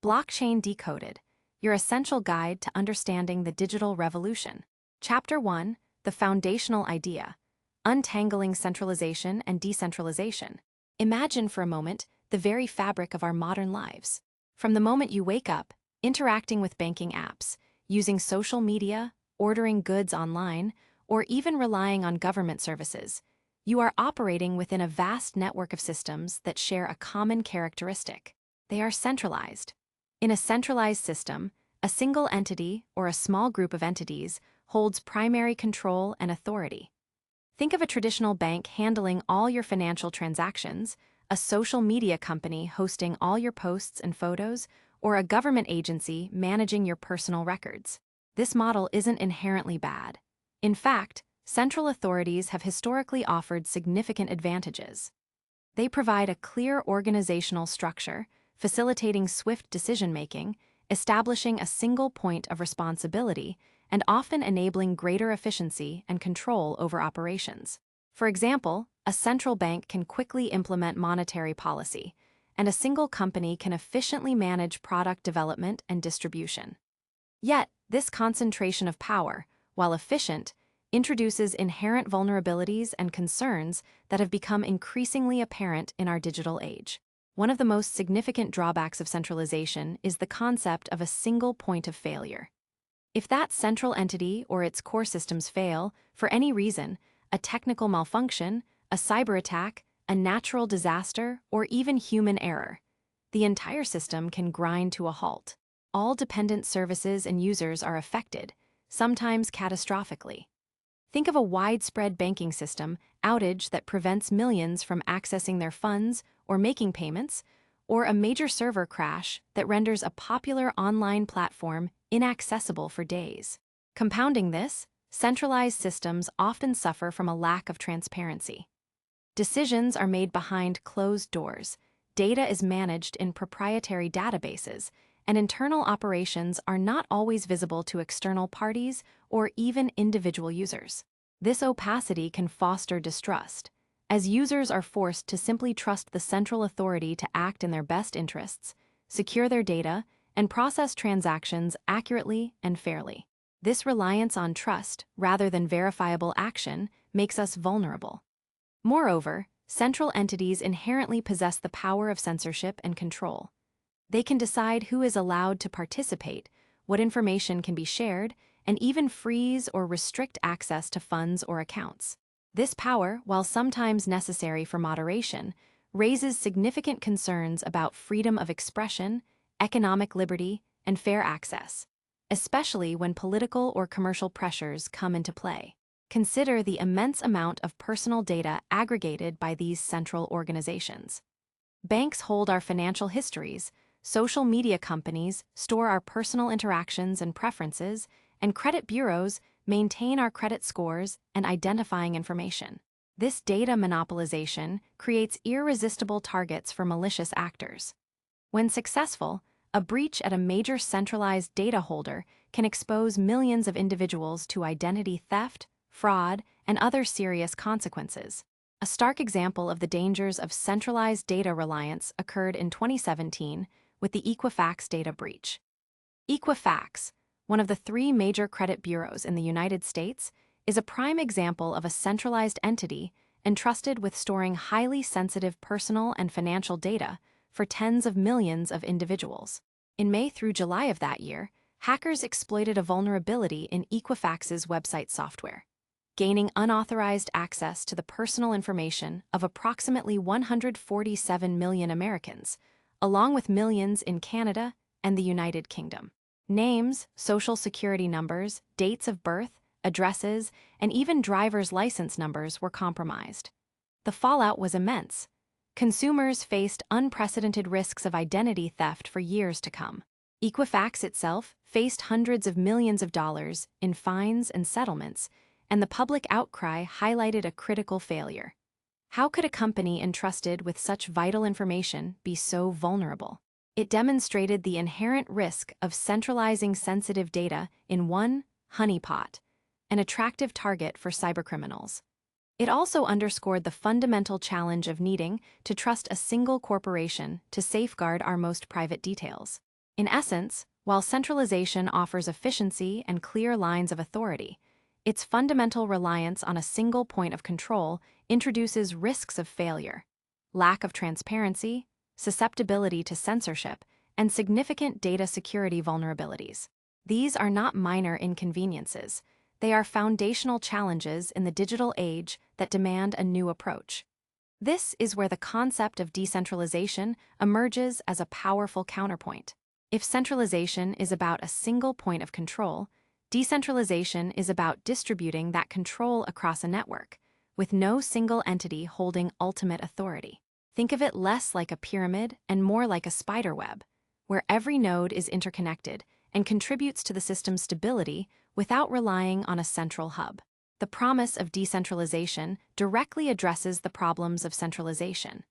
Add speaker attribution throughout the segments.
Speaker 1: Blockchain Decoded, your essential guide to understanding the digital revolution. Chapter 1, The Foundational Idea, Untangling Centralization and Decentralization. Imagine for a moment the very fabric of our modern lives. From the moment you wake up, interacting with banking apps, using social media, ordering goods online, or even relying on government services, you are operating within a vast network of systems that share a common characteristic. They are centralized. In a centralized system, a single entity or a small group of entities holds primary control and authority. Think of a traditional bank handling all your financial transactions, a social media company hosting all your posts and photos, or a government agency managing your personal records. This model isn't inherently bad. In fact, central authorities have historically offered significant advantages. They provide a clear organizational structure, facilitating swift decision-making, establishing a single point of responsibility, and often enabling greater efficiency and control over operations. For example, a central bank can quickly implement monetary policy, and a single company can efficiently manage product development and distribution. Yet, this concentration of power, while efficient, introduces inherent vulnerabilities and concerns that have become increasingly apparent in our digital age. One of the most significant drawbacks of centralization is the concept of a single point of failure. If that central entity or its core systems fail, for any reason, a technical malfunction, a cyber attack, a natural disaster, or even human error, the entire system can grind to a halt. All dependent services and users are affected, sometimes catastrophically. Think of a widespread banking system outage that prevents millions from accessing their funds or making payments, or a major server crash that renders a popular online platform inaccessible for days. Compounding this, centralized systems often suffer from a lack of transparency. Decisions are made behind closed doors, data is managed in proprietary databases, and internal operations are not always visible to external parties or even individual users. This opacity can foster distrust, as users are forced to simply trust the central authority to act in their best interests, secure their data, and process transactions accurately and fairly. This reliance on trust, rather than verifiable action, makes us vulnerable. Moreover, central entities inherently possess the power of censorship and control. They can decide who is allowed to participate, what information can be shared, and even freeze or restrict access to funds or accounts. This power, while sometimes necessary for moderation, raises significant concerns about freedom of expression, economic liberty, and fair access, especially when political or commercial pressures come into play. Consider the immense amount of personal data aggregated by these central organizations. Banks hold our financial histories, social media companies store our personal interactions and preferences, and credit bureaus maintain our credit scores and identifying information. This data monopolization creates irresistible targets for malicious actors. When successful, a breach at a major centralized data holder can expose millions of individuals to identity theft, fraud, and other serious consequences. A stark example of the dangers of centralized data reliance occurred in 2017 with the Equifax data breach. Equifax, one of the three major credit bureaus in the United States, is a prime example of a centralized entity entrusted with storing highly sensitive personal and financial data for tens of millions of individuals. In May through July of that year, hackers exploited a vulnerability in Equifax's website software, gaining unauthorized access to the personal information of approximately 147 million Americans, along with millions in Canada and the United Kingdom. Names, social security numbers, dates of birth, addresses, and even driver's license numbers were compromised. The fallout was immense. Consumers faced unprecedented risks of identity theft for years to come. Equifax itself faced hundreds of millions of dollars in fines and settlements, and the public outcry highlighted a critical failure. How could a company entrusted with such vital information be so vulnerable? It demonstrated the inherent risk of centralizing sensitive data in one honeypot, an attractive target for cybercriminals. It also underscored the fundamental challenge of needing to trust a single corporation to safeguard our most private details. In essence, while centralization offers efficiency and clear lines of authority, its fundamental reliance on a single point of control introduces risks of failure, lack of transparency, susceptibility to censorship, and significant data security vulnerabilities. These are not minor inconveniences. They are foundational challenges in the digital age that demand a new approach. This is where the concept of decentralization emerges as a powerful counterpoint. If centralization is about a single point of control, decentralization is about distributing that control across a network, with no single entity holding ultimate authority. Think of it less like a pyramid and more like a spider web, where every node is interconnected and contributes to the system's stability without relying on a central hub. The promise of decentralization directly addresses the problems of centralization.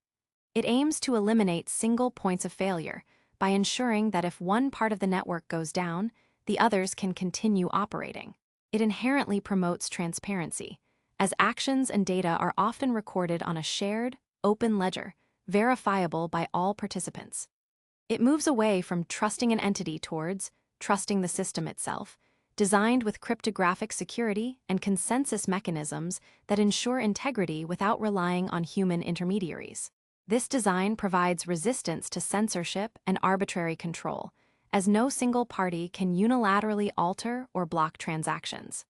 Speaker 1: It aims to eliminate single points of failure by ensuring that if one part of the network goes down, the others can continue operating. It inherently promotes transparency, as actions and data are often recorded on a shared, open ledger, verifiable by all participants. It moves away from trusting an entity towards trusting the system itself, designed with cryptographic security and consensus mechanisms that ensure integrity without relying on human intermediaries. This design provides resistance to censorship and arbitrary control, as no single party can unilaterally alter or block transactions.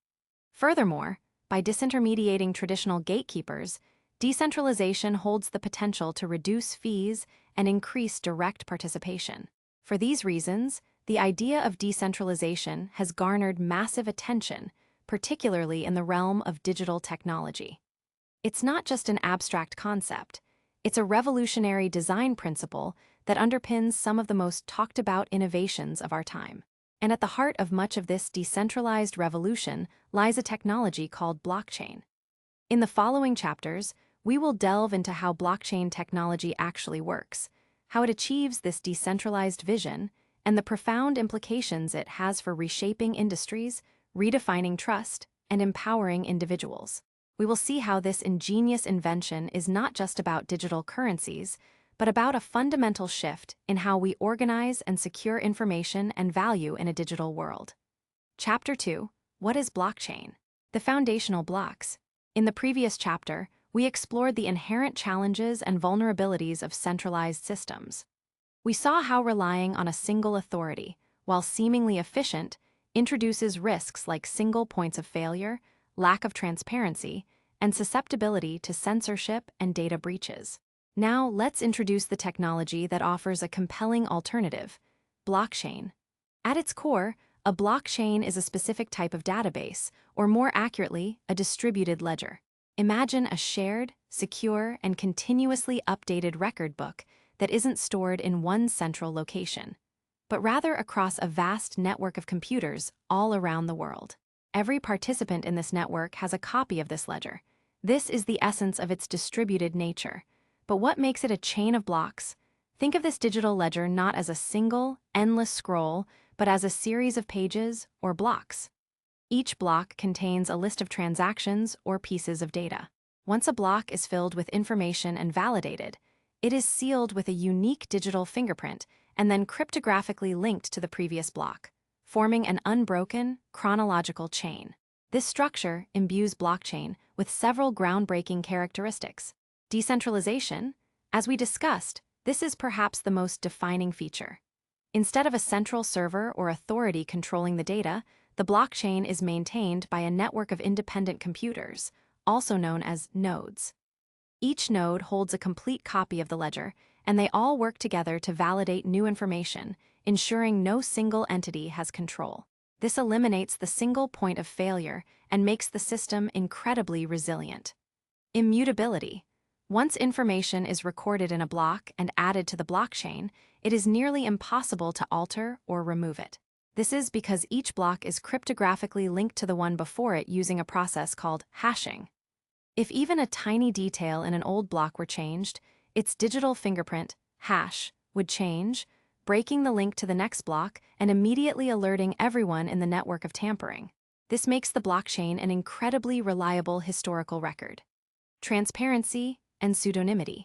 Speaker 1: Furthermore, by disintermediating traditional gatekeepers, decentralization holds the potential to reduce fees and increase direct participation. For these reasons, the idea of decentralization has garnered massive attention, particularly in the realm of digital technology. It's not just an abstract concept, it's a revolutionary design principle that underpins some of the most talked about innovations of our time. And at the heart of much of this decentralized revolution lies a technology called blockchain. In the following chapters, we will delve into how blockchain technology actually works, how it achieves this decentralized vision, and the profound implications it has for reshaping industries, redefining trust, and empowering individuals. We will see how this ingenious invention is not just about digital currencies, but about a fundamental shift in how we organize and secure information and value in a digital world. Chapter 2: What is blockchain? The foundational blocks. In the previous chapter, we explored the inherent challenges and vulnerabilities of centralized systems. We saw how relying on a single authority, while seemingly efficient, introduces risks like single points of failure, lack of transparency, and susceptibility to censorship and data breaches. Now, let's introduce the technology that offers a compelling alternative: blockchain. At its core, a blockchain is a specific type of database, or more accurately, a distributed ledger. Imagine a shared, secure, and continuously updated record book that isn't stored in one central location, but rather across a vast network of computers all around the world. Every participant in this network has a copy of this ledger. This is the essence of its distributed nature. But what makes it a chain of blocks? Think of this digital ledger not as a single, endless scroll, but as a series of pages or blocks. Each block contains a list of transactions or pieces of data. Once a block is filled with information and validated, it is sealed with a unique digital fingerprint and then cryptographically linked to the previous block, forming an unbroken, chronological chain. This structure imbues blockchain with several groundbreaking characteristics. Decentralization, as we discussed, this is perhaps the most defining feature. Instead of a central server or authority controlling the data, the blockchain is maintained by a network of independent computers, also known as nodes. Each node holds a complete copy of the ledger, and they all work together to validate new information, ensuring no single entity has control. This eliminates the single point of failure and makes the system incredibly resilient. Immutability. Once information is recorded in a block and added to the blockchain, it is nearly impossible to alter or remove it. This is because each block is cryptographically linked to the one before it using a process called hashing. If even a tiny detail in an old block were changed, its digital fingerprint, hash, would change, breaking the link to the next block and immediately alerting everyone in the network of tampering. This makes the blockchain an incredibly reliable historical record. Transparency and pseudonymity.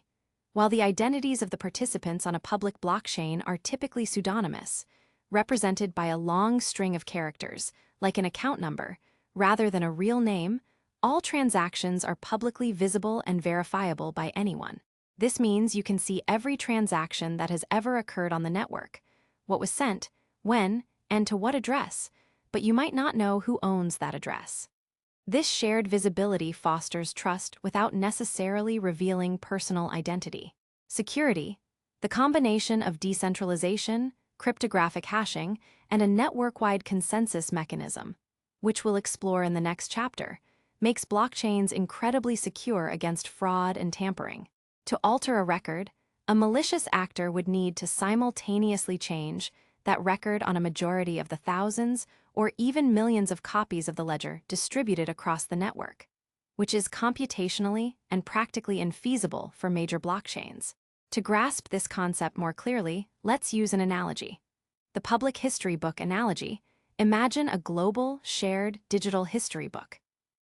Speaker 1: While the identities of the participants on a public blockchain are typically pseudonymous, represented by a long string of characters, like an account number, rather than a real name. All transactions are publicly visible and verifiable by anyone. This means you can see every transaction that has ever occurred on the network, what was sent, when, and to what address, but you might not know who owns that address. This shared visibility fosters trust without necessarily revealing personal identity. Security, the combination of decentralization, cryptographic hashing, and a network-wide consensus mechanism, which we'll explore in the next chapter, makes blockchains incredibly secure against fraud and tampering. To alter a record, a malicious actor would need to simultaneously change that record on a majority of the thousands or even millions of copies of the ledger distributed across the network, which is computationally and practically infeasible for major blockchains. To grasp this concept more clearly, let's use an analogy. The public history book analogy. Imagine a global, shared digital history book.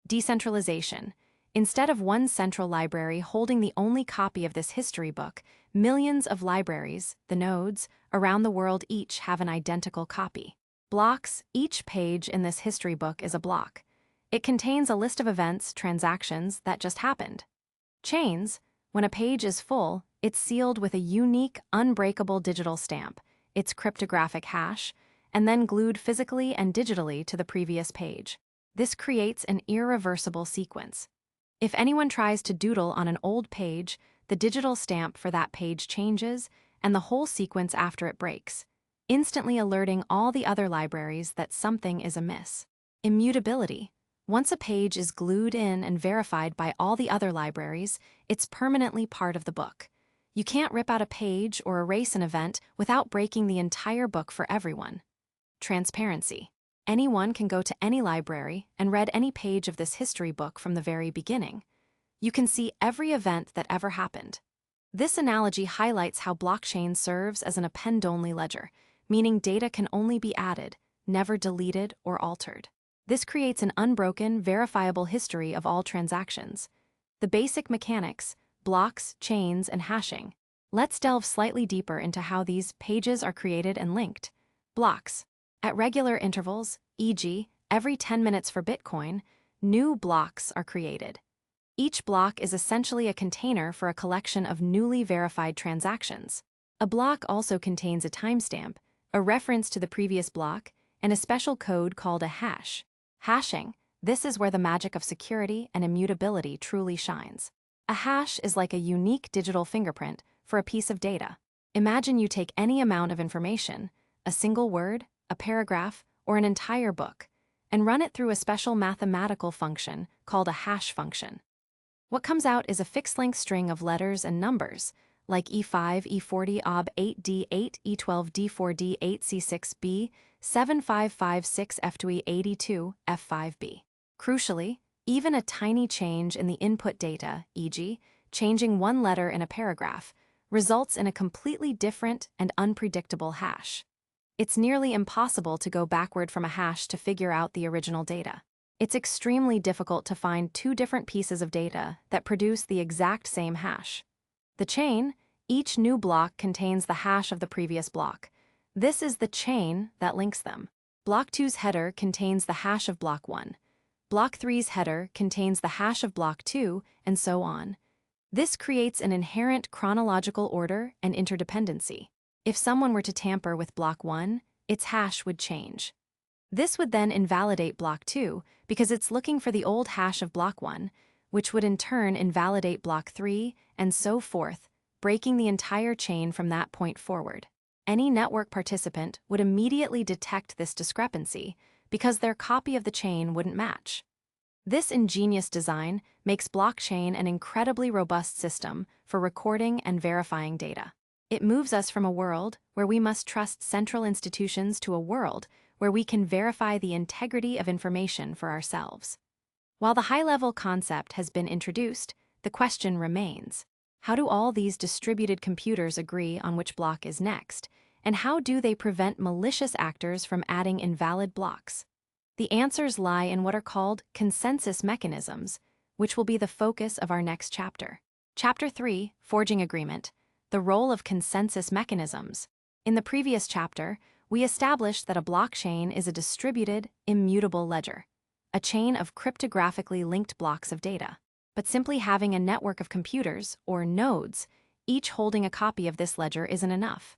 Speaker 1: Decentralization. Instead of one central library holding the only copy of this history book, millions of libraries, the nodes, around the world each have an identical copy. Blocks. Each page in this history book is a block. It contains a list of events, transactions that just happened. Chains. When a page is full, it's sealed with a unique, unbreakable digital stamp, its cryptographic hash, and then glued physically and digitally to the previous page. This creates an irreversible sequence. If anyone tries to doodle on an old page, the digital stamp for that page changes, and the whole sequence after it breaks, instantly alerting all the other libraries that something is amiss. Immutability. Once a page is glued in and verified by all the other libraries, it's permanently part of the book. You can't rip out a page or erase an event without breaking the entire book for everyone. Transparency. Anyone can go to any library and read any page of this history book from the very beginning. You can see every event that ever happened. This analogy highlights how blockchain serves as an append-only ledger, meaning data can only be added, never deleted or altered. This creates an unbroken, verifiable history of all transactions. The basic mechanics, blocks, chains, and hashing. Let's delve slightly deeper into how these pages are created and linked. Blocks. At regular intervals, e.g., every 10 minutes for Bitcoin, new blocks are created. Each block is essentially a container for a collection of newly verified transactions. A block also contains a timestamp, a reference to the previous block, and a special code called a hash. Hashing. This is where the magic of security and immutability truly shines. A hash is like a unique digital fingerprint for a piece of data. Imagine you take any amount of information, a single word, a paragraph, or an entire book, and run it through a special mathematical function called a hash function. What comes out is a fixed-length string of letters and numbers, like E5, E40, OB8D8, E12D4D, 8C6B, 7556F2E82, F5B. Crucially, even a tiny change in the input data, e.g., changing one letter in a paragraph, results in a completely different and unpredictable hash. It's nearly impossible to go backward from a hash to figure out the original data. It's extremely difficult to find two different pieces of data that produce the exact same hash. The chain. Each new block contains the hash of the previous block. This is the chain that links them. Block 2's header contains the hash of block 1. Block 3's header contains the hash of block 2, and so on. This creates an inherent chronological order and interdependency. If someone were to tamper with block 1, its hash would change. This would then invalidate block 2 because it's looking for the old hash of block 1, which would in turn invalidate block 3, and so forth, breaking the entire chain from that point forward. Any network participant would immediately detect this discrepancy because their copy of the chain wouldn't match. This ingenious design makes blockchain an incredibly robust system for recording and verifying data. It moves us from a world where we must trust central institutions to a world where we can verify the integrity of information for ourselves. While the high-level concept has been introduced, the question remains: how do all these distributed computers agree on which block is next, and how do they prevent malicious actors from adding invalid blocks? The answers lie in what are called consensus mechanisms, which will be the focus of our next chapter. Chapter 3, Forging Agreement, the role of consensus mechanisms. In the previous chapter, we established that a blockchain is a distributed, immutable ledger, a chain of cryptographically linked blocks of data. But simply having a network of computers, or nodes, each holding a copy of this ledger isn't enough.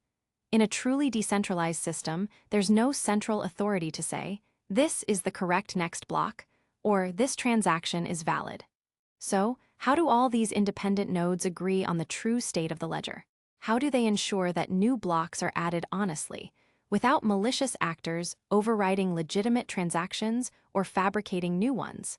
Speaker 1: In a truly decentralized system, there's no central authority to say, this is the correct next block, or this transaction is valid. So, how do all these independent nodes agree on the true state of the ledger? How do they ensure that new blocks are added honestly, without malicious actors overriding legitimate transactions or fabricating new ones?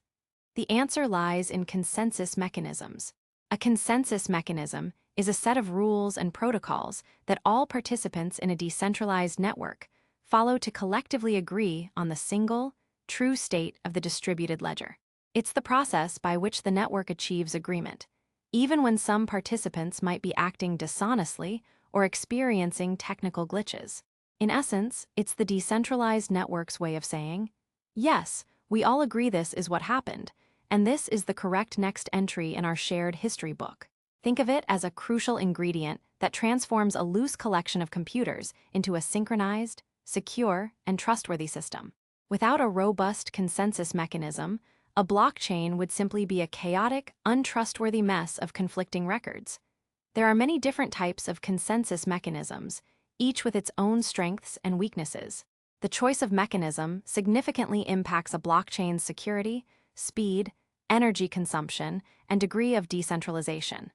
Speaker 1: The answer lies in consensus mechanisms. A consensus mechanism is a set of rules and protocols that all participants in a decentralized network follow to collectively agree on the single, true state of the distributed ledger. It's the process by which the network achieves agreement, even when some participants might be acting dishonestly or experiencing technical glitches. In essence, it's the decentralized network's way of saying, yes, we all agree this is what happened, and this is the correct next entry in our shared history book. Think of it as a crucial ingredient that transforms a loose collection of computers into a synchronized, secure, and trustworthy system. Without a robust consensus mechanism, a blockchain would simply be a chaotic, untrustworthy mess of conflicting records. There are many different types of consensus mechanisms, each with its own strengths and weaknesses. The choice of mechanism significantly impacts a blockchain's security, speed, energy consumption, and degree of decentralization.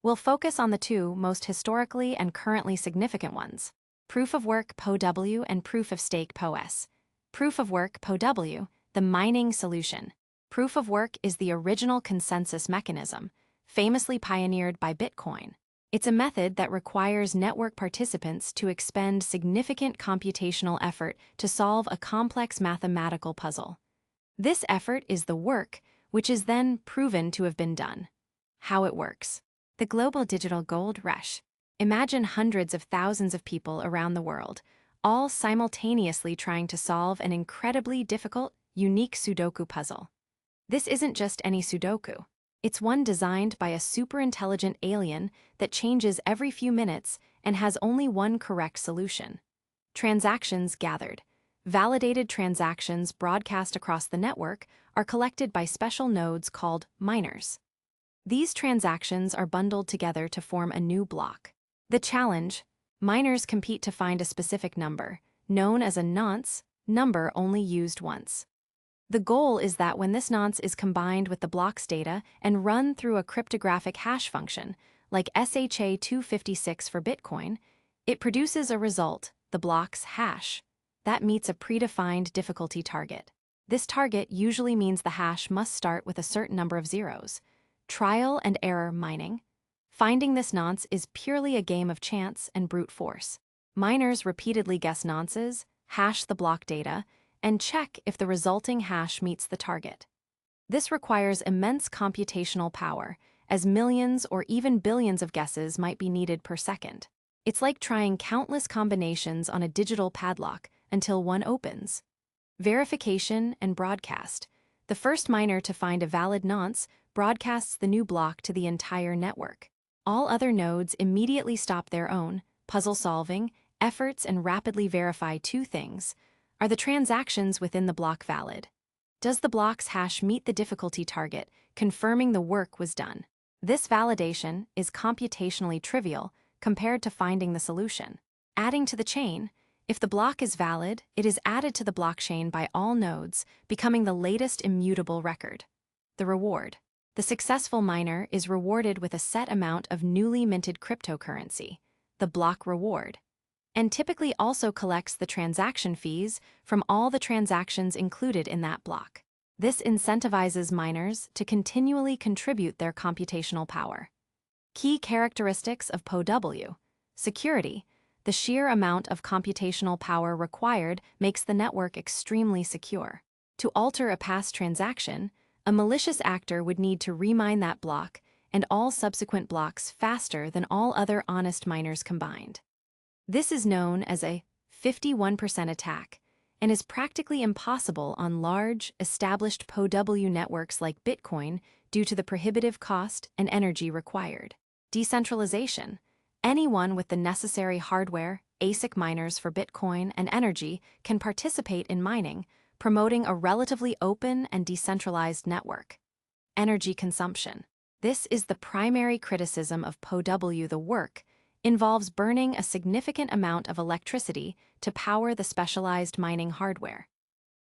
Speaker 1: We'll focus on the two most historically and currently significant ones: proof-of-work POW and proof-of-stake POS. Proof-of-work POW, the mining solution. Proof-of-work is the original consensus mechanism, famously pioneered by Bitcoin. It's a method that requires network participants to expend significant computational effort to solve a complex mathematical puzzle. This effort is the work, which is then proven to have been done. How it works. The global digital gold rush. Imagine hundreds of thousands of people around the world, all simultaneously trying to solve an incredibly difficult, unique Sudoku puzzle. This isn't just any Sudoku. It's one designed by a super-intelligent alien that changes every few minutes and has only one correct solution. Transactions gathered. Validated transactions broadcast across the network are collected by special nodes called miners. These transactions are bundled together to form a new block. The challenge: miners compete to find a specific number, known as a nonce, number only used once. The goal is that when this nonce is combined with the block's data and run through a cryptographic hash function, like SHA-256 for Bitcoin, it produces a result, the block's hash, that meets a predefined difficulty target. This target usually means the hash must start with a certain number of zeros. Trial and error mining. Finding this nonce is purely a game of chance and brute force. Miners repeatedly guess nonces, hash the block data, and check if the resulting hash meets the target. This requires immense computational power, as millions or even billions of guesses might be needed per second. It's like trying countless combinations on a digital padlock until one opens. Verification and broadcast. The first miner to find a valid nonce broadcasts the new block to the entire network. All other nodes immediately stop their own puzzle-solving efforts and rapidly verify two things. Are the transactions within the block valid? Does the block's hash meet the difficulty target, confirming the work was done? This validation is computationally trivial compared to finding the solution. Adding to the chain, if the block is valid, it is added to the blockchain by all nodes, becoming the latest immutable record. The reward. The successful miner is rewarded with a set amount of newly minted cryptocurrency, the block reward, and typically also collects the transaction fees from all the transactions included in that block. This incentivizes miners to continually contribute their computational power. Key characteristics of POW. Security. The sheer amount of computational power required makes the network extremely secure. To alter a past transaction, a malicious actor would need to remine that block and all subsequent blocks faster than all other honest miners combined. This is known as a 51% attack and is practically impossible on large, established POW networks like Bitcoin due to the prohibitive cost and energy required. Decentralization. Anyone with the necessary hardware, ASIC miners for Bitcoin and energy can participate in mining, promoting a relatively open and decentralized network. Energy consumption. This is the primary criticism of POW. The work involves burning a significant amount of electricity to power the specialized mining hardware.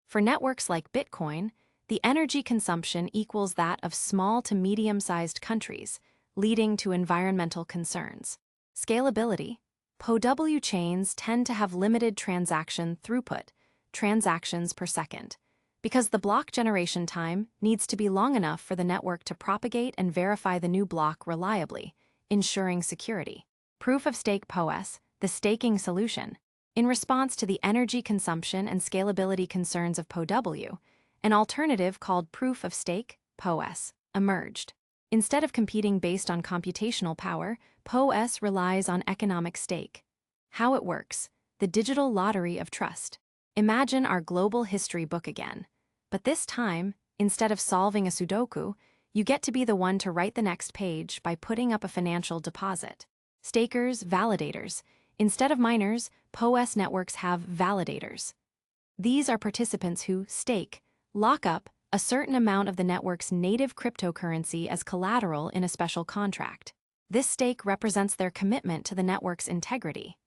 Speaker 1: For networks like Bitcoin, the energy consumption equals that of small to medium-sized countries, leading to environmental concerns. Scalability. POW chains tend to have limited transaction throughput, transactions per second, because the block generation time needs to be long enough for the network to propagate and verify the new block reliably, ensuring security. Proof-of-stake POS, the staking solution. In response to the energy consumption and scalability concerns of POW, an alternative called proof-of-stake POS emerged. Instead of competing based on computational power, POS relies on economic stake. How it works: the digital lottery of trust. Imagine our global history book again. But this time, instead of solving a Sudoku, you get to be the one to write the next page by putting up a financial deposit. Stakers, validators. Instead of miners, POS networks have validators. These are participants who stake, lock up a certain amount of the network's native cryptocurrency as collateral in a special contract. This stake represents their commitment to the network's integrity.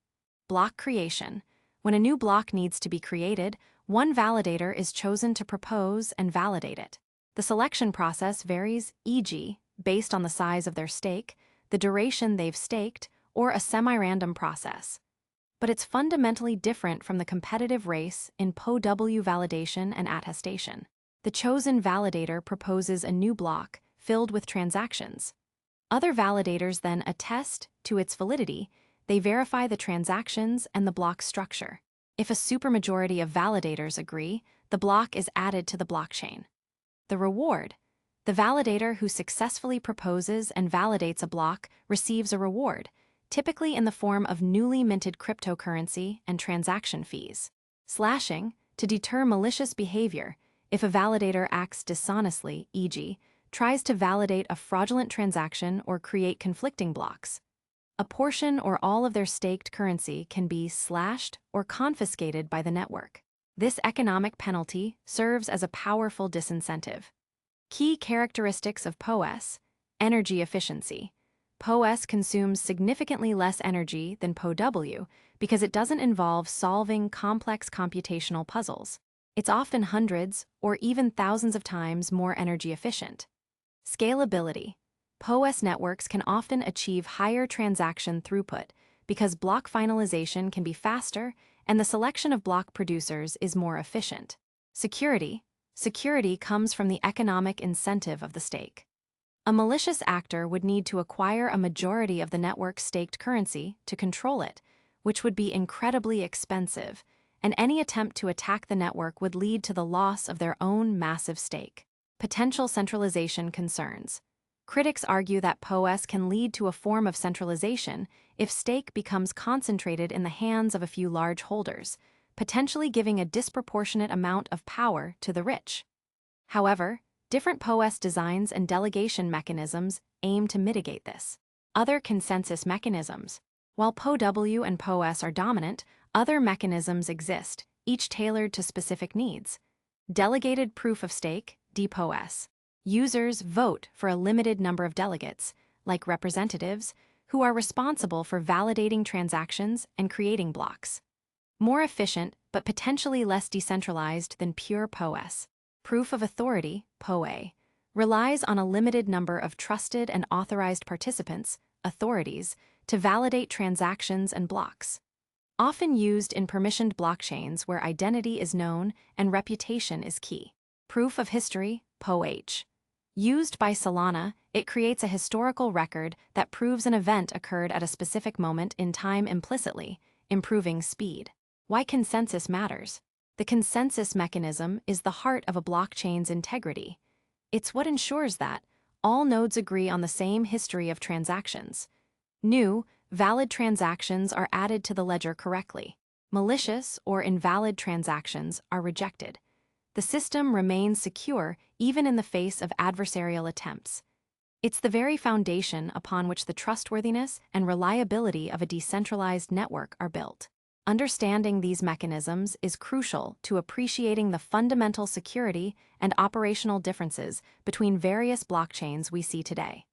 Speaker 1: Block creation. When a new block needs to be created, one validator is chosen to propose and validate it. The selection process varies, e.g., based on the size of their stake, the duration they've staked, or a semi-random process. But it's fundamentally different from the competitive race in POW validation and attestation. The chosen validator proposes a new block filled with transactions. Other validators then attest to its validity. They verify the transactions and the block structure. If a supermajority of validators agree, the block is added to the blockchain. The reward. The validator who successfully proposes and validates a block receives a reward, typically in the form of newly minted cryptocurrency and transaction fees. Slashing. To deter malicious behavior. If a validator acts dishonestly, e.g., tries to validate a fraudulent transaction or create conflicting blocks, a portion or all of their staked currency can be slashed or confiscated by the network. This economic penalty serves as a powerful disincentive. Key characteristics of POS. Energy efficiency. POS consumes significantly less energy than POW because it doesn't involve solving complex computational puzzles. It's often hundreds or even thousands of times more energy efficient. Scalability. POS networks can often achieve higher transaction throughput because block finalization can be faster and the selection of block producers is more efficient. Security. Security comes from the economic incentive of the stake. A malicious actor would need to acquire a majority of the network's staked currency to control it, which would be incredibly expensive, and any attempt to attack the network would lead to the loss of their own massive stake. Potential centralization concerns. Critics argue that POS can lead to a form of centralization if stake becomes concentrated in the hands of a few large holders, potentially giving a disproportionate amount of power to the rich. However, different POS designs and delegation mechanisms aim to mitigate this. Other consensus mechanisms. While POW and POS are dominant, other mechanisms exist, each tailored to specific needs. Delegated proof of stake, DPoS. Users vote for a limited number of delegates, like representatives, who are responsible for validating transactions and creating blocks. More efficient, but potentially less decentralized than pure POS. Proof of authority, POA, relies on a limited number of trusted and authorized participants, authorities, to validate transactions and blocks. Often used in permissioned blockchains where identity is known and reputation is key. Proof of history, POH. Used by Solana, it creates a historical record that proves an event occurred at a specific moment in time implicitly, improving speed. Why consensus matters. The consensus mechanism is the heart of a blockchain's integrity. It's what ensures that all nodes agree on the same history of transactions. New, valid transactions are added to the ledger correctly. Malicious or invalid transactions are rejected. The system remains secure even in the face of adversarial attempts. It's the very foundation upon which the trustworthiness and reliability of a decentralized network are built. Understanding these mechanisms is crucial to appreciating the fundamental security and operational differences between various blockchains we see today.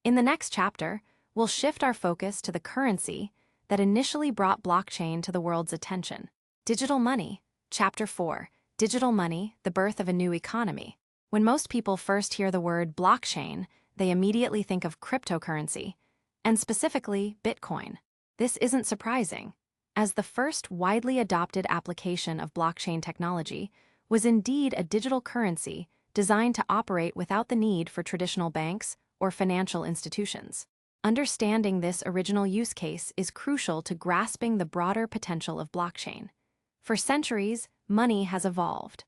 Speaker 1: In the next chapter, we'll shift our focus to the currency that initially brought blockchain to the world's attention. Digital money. Chapter 4. Digital money, the birth of a new economy. When most people first hear the word blockchain, they immediately think of cryptocurrency, and specifically Bitcoin. This isn't surprising, as the first widely adopted application of blockchain technology was indeed a digital currency designed to operate without the need for traditional banks or financial institutions. Understanding this original use case is crucial to grasping the broader potential of blockchain. For centuries, money has evolved.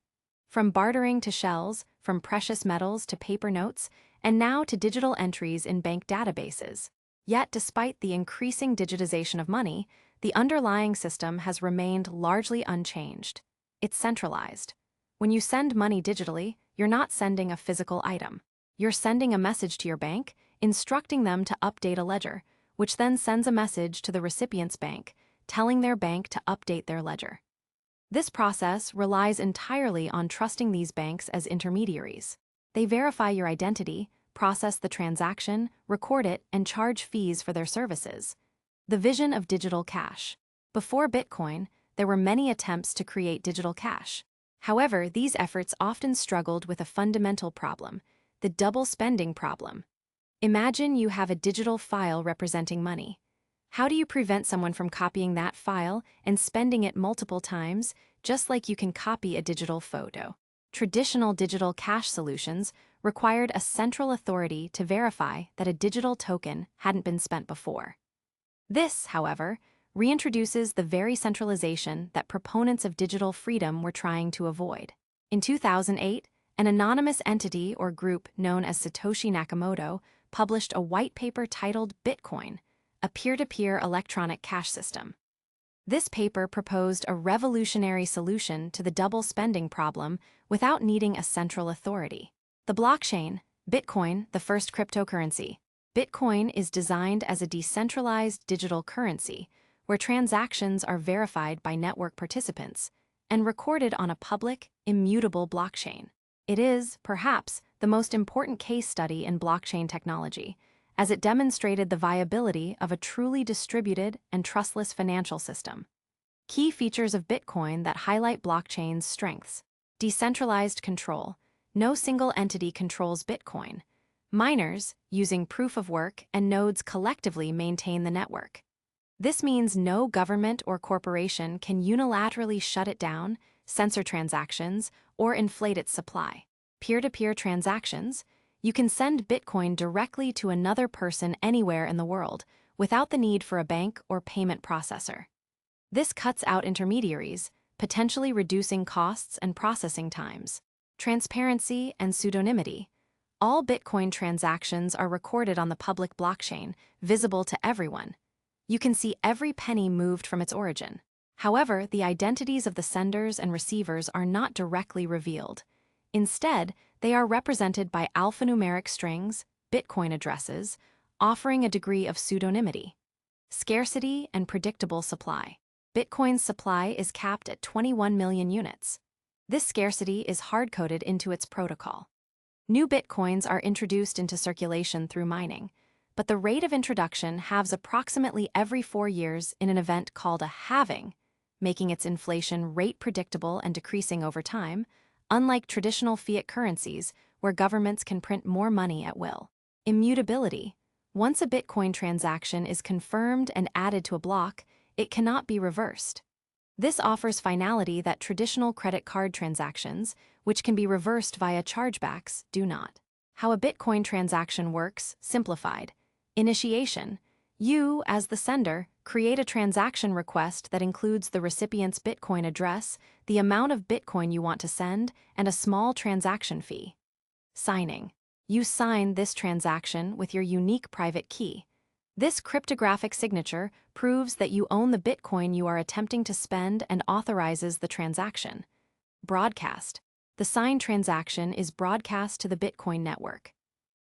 Speaker 1: From bartering to shells, from precious metals to paper notes, and now to digital entries in bank databases. Yet, despite the increasing digitization of money, the underlying system has remained largely unchanged. It's centralized. When you send money digitally, you're not sending a physical item. You're sending a message to your bank, instructing them to update a ledger, which then sends a message to the recipient's bank, telling their bank to update their ledger. This process relies entirely on trusting these banks as intermediaries. They verify your identity, process the transaction, record it, and charge fees for their services. The vision of digital cash. Before Bitcoin, there were many attempts to create digital cash. However, these efforts often struggled with a fundamental problem, the double spending problem. Imagine you have a digital file representing money. How do you prevent someone from copying that file and spending it multiple times, just like you can copy a digital photo? Traditional digital cash solutions required a central authority to verify that a digital token hadn't been spent before. This, however, reintroduces the very centralization that proponents of digital freedom were trying to avoid. In 2008, an anonymous entity or group known as Satoshi Nakamoto published a white paper titled Bitcoin, a peer-to-peer electronic cash system. This paper proposed a revolutionary solution to the double spending problem without needing a central authority. The blockchain, Bitcoin, the first cryptocurrency. Bitcoin is designed as a decentralized digital currency where transactions are verified by network participants and recorded on a public, immutable blockchain. It is, perhaps, the most important case study in blockchain technology, as it demonstrated the viability of a truly distributed and trustless financial system. Key features of Bitcoin that highlight blockchain's strengths. Decentralized control. No single entity controls Bitcoin. Miners, using proof of work, and nodes collectively maintain the network. This means no government or corporation can unilaterally shut it down, censor transactions, or inflate its supply. Peer-to-peer transactions. You can send Bitcoin directly to another person anywhere in the world, without the need for a bank or payment processor. This cuts out intermediaries, potentially reducing costs and processing times. Transparency and pseudonymity. All Bitcoin transactions are recorded on the public blockchain, visible to everyone. You can see every penny moved from its origin. However, the identities of the senders and receivers are not directly revealed. Instead, they are represented by alphanumeric strings, Bitcoin addresses, offering a degree of pseudonymity. Scarcity and predictable supply. Bitcoin's supply is capped at 21 million units. This scarcity is hard-coded into its protocol. New Bitcoins are introduced into circulation through mining, but the rate of introduction halves approximately every 4 years in an event called a halving, making its inflation rate predictable and decreasing over time, unlike traditional fiat currencies where governments can print more money at will. Immutability. Once a Bitcoin transaction is confirmed and added to a block, it cannot be reversed. This offers finality that traditional credit card transactions, which can be reversed via chargebacks, do not. How a Bitcoin transaction works, simplified. Initiation. You, as the sender, create a transaction request that includes the recipient's Bitcoin address, the amount of Bitcoin you want to send, and a small transaction fee. Signing. You sign this transaction with your unique private key. This cryptographic signature proves that you own the Bitcoin you are attempting to spend and authorizes the transaction. Broadcast. The signed transaction is broadcast to the Bitcoin network.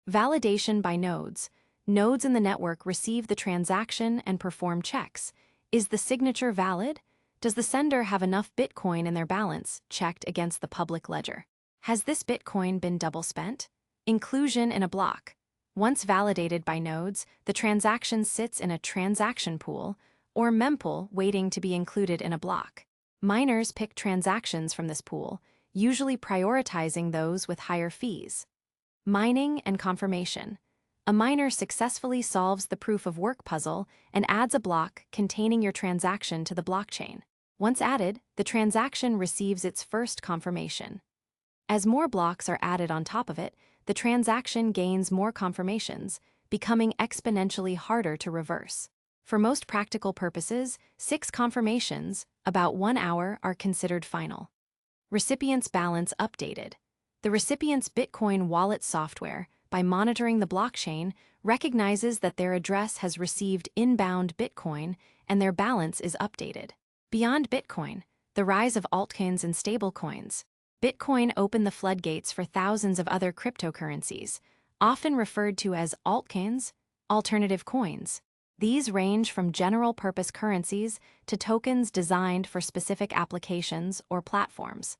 Speaker 1: Validation by nodes. Nodes in the network receive the transaction and perform checks, Is the signature valid? Does the sender have enough Bitcoin in their balance checked against the public ledger? Has this Bitcoin been double spent? Inclusion in a block. Once validated by nodes, the transaction sits in a transaction pool or mempool waiting to be included in a block. Miners pick transactions from this pool, usually prioritizing those with higher fees. Mining and confirmation. A miner successfully solves the proof of work puzzle and adds a block containing your transaction to the blockchain. Once added, the transaction receives its first confirmation. As more blocks are added on top of it, the transaction gains more confirmations, becoming exponentially harder to reverse. For most practical purposes, 6 confirmations, about 1 hour, are considered final. Recipient's balance updated. The recipient's Bitcoin wallet software, by monitoring the blockchain, recognizes that their address has received inbound Bitcoin and their balance is updated. Beyond Bitcoin, the rise of altcoins and stablecoins. Bitcoin opened the floodgates for thousands of other cryptocurrencies, often referred to as altcoins, alternative coins. These range from general-purpose currencies to tokens designed for specific applications or platforms.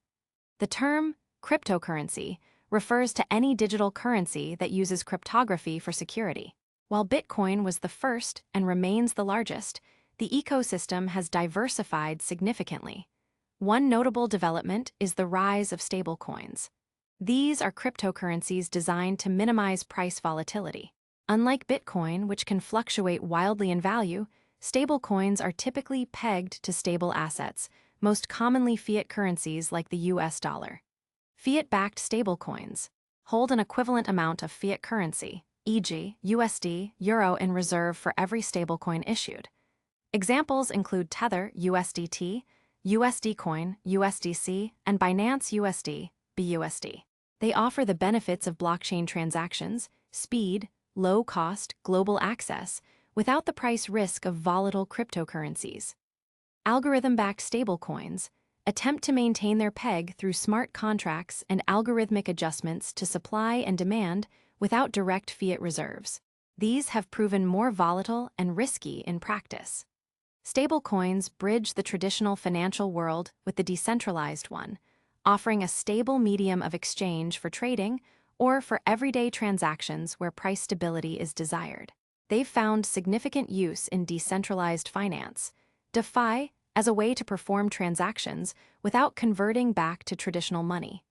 Speaker 1: The term cryptocurrency refers to any digital currency that uses cryptography for security. While Bitcoin was the first and remains the largest, the ecosystem has diversified significantly. One notable development is the rise of stablecoins. These are cryptocurrencies designed to minimize price volatility. Unlike Bitcoin, which can fluctuate wildly in value, stablecoins are typically pegged to stable assets, most commonly fiat currencies like the US dollar. Fiat-backed stablecoins hold an equivalent amount of fiat currency, e.g., USD, Euro in reserve for every stablecoin issued. Examples include Tether USDT, USD Coin, USDC, and Binance USD, BUSD. They offer the benefits of blockchain transactions, speed, low-cost, global access, without the price risk of volatile cryptocurrencies. Algorithm-backed stablecoins attempt to maintain their peg through smart contracts and algorithmic adjustments to supply and demand without direct fiat reserves. These have proven more volatile and risky in practice. Stablecoins bridge the traditional financial world with the decentralized one, offering a stable medium of exchange for trading or for everyday transactions where price stability is desired. They've found significant use in decentralized finance, DeFi, as a way to perform transactions without converting back to traditional money.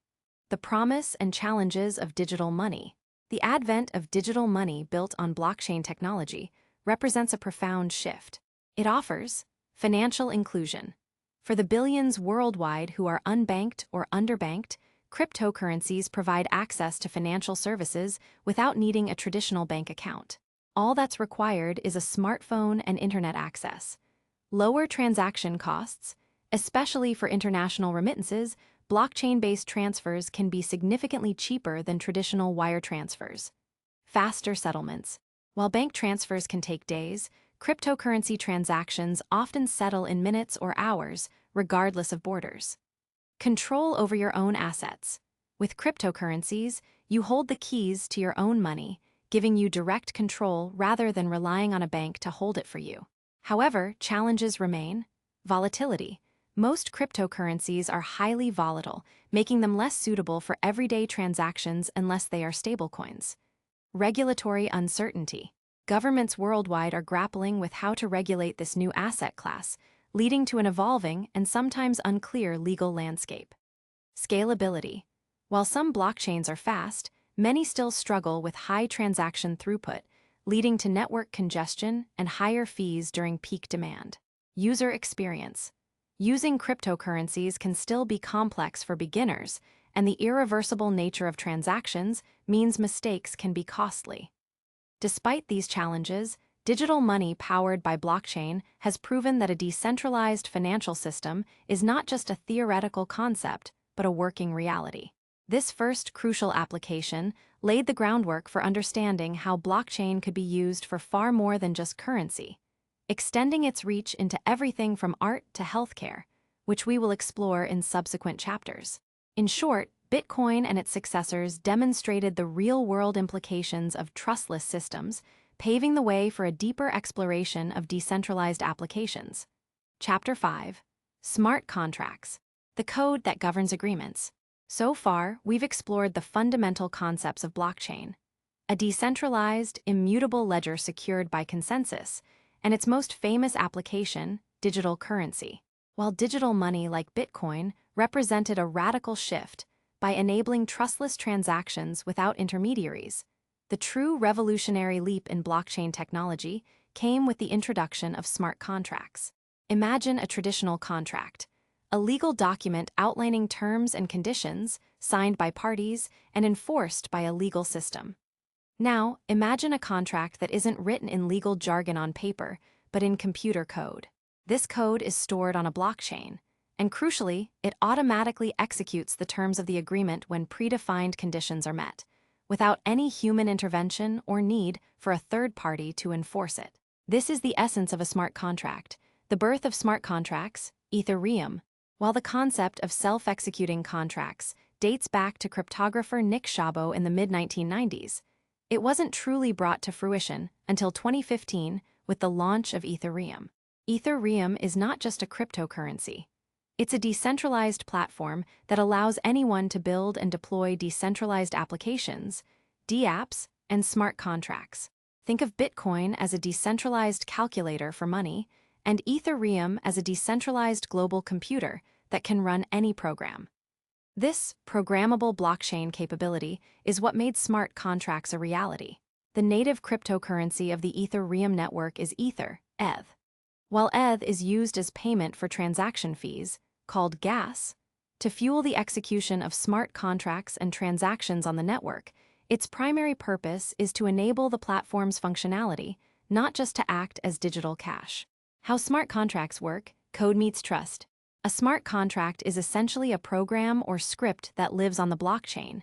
Speaker 1: The promise and challenges of digital money. The advent of digital money built on blockchain technology represents a profound shift. It offers financial inclusion. For the billions worldwide who are unbanked or underbanked, cryptocurrencies provide access to financial services without needing a traditional bank account. All that's required is a smartphone and internet access. Lower transaction costs, especially for international remittances, blockchain-based transfers can be significantly cheaper than traditional wire transfers. Faster settlements. While bank transfers can take days, cryptocurrency transactions often settle in minutes or hours, regardless of borders. Control over your own assets. With cryptocurrencies, you hold the keys to your own money, giving you direct control rather than relying on a bank to hold it for you. However, challenges remain. Volatility. Most cryptocurrencies are highly volatile, making them less suitable for everyday transactions unless they are stablecoins. Regulatory uncertainty. Governments worldwide are grappling with how to regulate this new asset class, leading to an evolving and sometimes unclear legal landscape. Scalability. While some blockchains are fast, many still struggle with high transaction throughput, leading to network congestion and higher fees during peak demand. User experience. Using cryptocurrencies can still be complex for beginners, and the irreversible nature of transactions means mistakes can be costly. Despite these challenges, digital money powered by blockchain has proven that a decentralized financial system is not just a theoretical concept, but a working reality. This first crucial application laid the groundwork for understanding how blockchain could be used for far more than just currency, extending its reach into everything from art to healthcare, which we will explore in subsequent chapters. In short, Bitcoin and its successors demonstrated the real-world implications of trustless systems, paving the way for a deeper exploration of decentralized applications. Chapter 5. Smart Contracts, the code that governs agreements. So far, we've explored the fundamental concepts of blockchain, a decentralized, immutable ledger secured by consensus, and its most famous application, digital currency. While digital money like Bitcoin represented a radical shift by enabling trustless transactions without intermediaries, the true revolutionary leap in blockchain technology came with the introduction of smart contracts. Imagine a traditional contract, a legal document outlining terms and conditions signed by parties and enforced by a legal system. Now, imagine a contract that isn't written in legal jargon on paper, but in computer code. This code is stored on a blockchain, and crucially, it automatically executes the terms of the agreement when predefined conditions are met, without any human intervention or need for a third party to enforce it. This is the essence of a smart contract, the birth of smart contracts, Ethereum. While the concept of self-executing contracts dates back to cryptographer Nick Szabo in the mid-1990s, it wasn't truly brought to fruition until 2015 with the launch of Ethereum. Ethereum is not just a cryptocurrency. It's a decentralized platform that allows anyone to build and deploy decentralized applications, dApps, and smart contracts. Think of Bitcoin as a decentralized calculator for money, and Ethereum as a decentralized global computer that can run any program. This programmable blockchain capability is what made smart contracts a reality. The native cryptocurrency of the Ethereum network is Ether, ETH. While ETH is used as payment for transaction fees, called gas, to fuel the execution of smart contracts and transactions on the network, its primary purpose is to enable the platform's functionality, not just to act as digital cash. How smart contracts work: code meets trust. A smart contract is essentially a program or script that lives on the blockchain.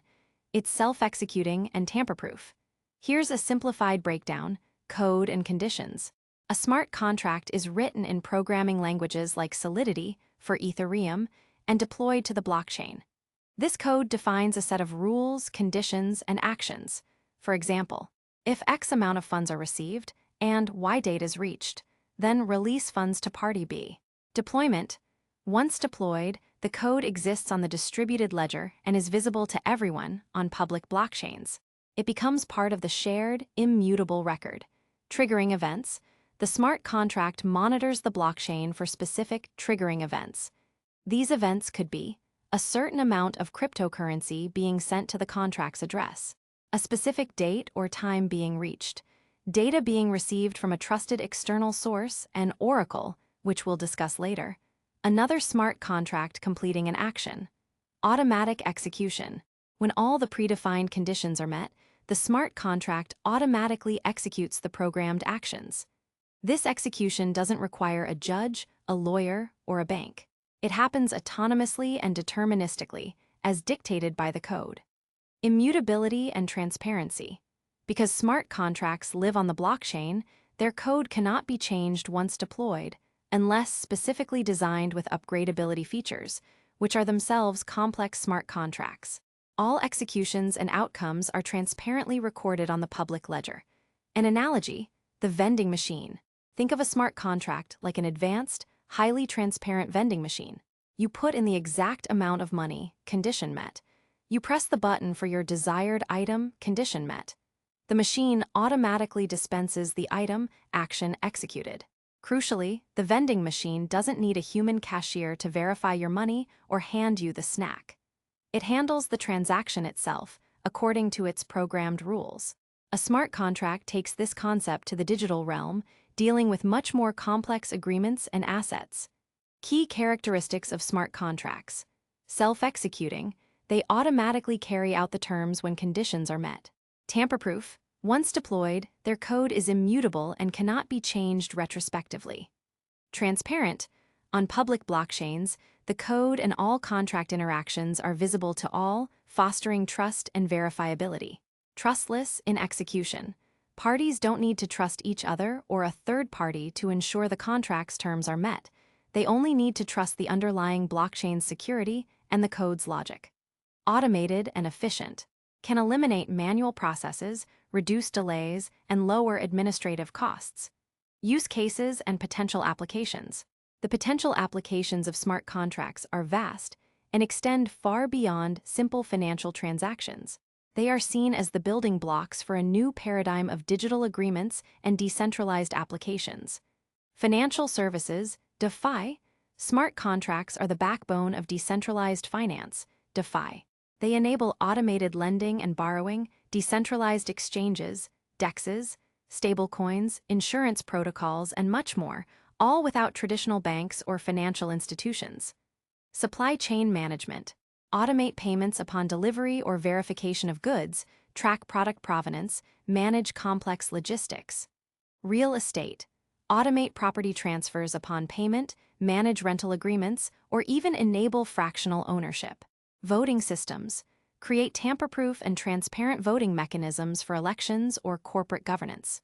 Speaker 1: It's self-executing and tamper-proof. Here's a simplified breakdown: code and conditions. A smart contract is written in programming languages like Solidity for Ethereum and deployed to the blockchain. This code defines a set of rules, conditions, and actions. For example, if X amount of funds are received and Y date is reached, then release funds to party B. Deployment. Once deployed, the code exists on the distributed ledger and is visible to everyone on public blockchains. It becomes part of the shared, immutable record. Triggering events. The smart contract monitors the blockchain for specific triggering events. These events could be a certain amount of cryptocurrency being sent to the contract's address, a specific date or time being reached, data being received from a trusted external source, and Oracle, which we'll discuss later, another smart contract completing an action, automatic execution. When all the predefined conditions are met, the smart contract automatically executes the programmed actions. This execution doesn't require a judge, a lawyer, or a bank. It happens autonomously and deterministically, as dictated by the code. Immutability and transparency. Because smart contracts live on the blockchain, their code cannot be changed once deployed, unless specifically designed with upgradability features, which are themselves complex smart contracts. All executions and outcomes are transparently recorded on the public ledger. An analogy: the vending machine. Think of a smart contract like an advanced, highly transparent vending machine. You put in the exact amount of money, condition met. You press the button for your desired item, condition met. The machine automatically dispenses the item, action executed. Crucially, the vending machine doesn't need a human cashier to verify your money or hand you the snack. It handles the transaction itself, according to its programmed rules. A smart contract takes this concept to the digital realm, dealing with much more complex agreements and assets. Key characteristics of smart contracts: self-executing, they automatically carry out the terms when conditions are met. Tamper-proof, once deployed, their code is immutable and cannot be changed retrospectively. Transparent, on public blockchains, the code and all contract interactions are visible to all, fostering trust and verifiability. Trustless in execution. Parties don't need to trust each other or a third party to ensure the contract's terms are met. They only need to trust the underlying blockchain's security and the code's logic. Automated and efficient. Can eliminate manual processes, reduce delays, and lower administrative costs. Use cases and potential applications. The potential applications of smart contracts are vast and extend far beyond simple financial transactions. They are seen as the building blocks for a new paradigm of digital agreements and decentralized applications. Financial services, DeFi. Smart contracts are the backbone of decentralized finance, DeFi. They enable automated lending and borrowing, decentralized exchanges, DEXs, stablecoins, insurance protocols, and much more, all without traditional banks or financial institutions. Supply chain management. Automate payments upon delivery or verification of goods, track product provenance, manage complex logistics. Real estate. Automate property transfers upon payment, manage rental agreements, or even enable fractional ownership. Voting systems. Create tamper-proof and transparent voting mechanisms for elections or corporate governance.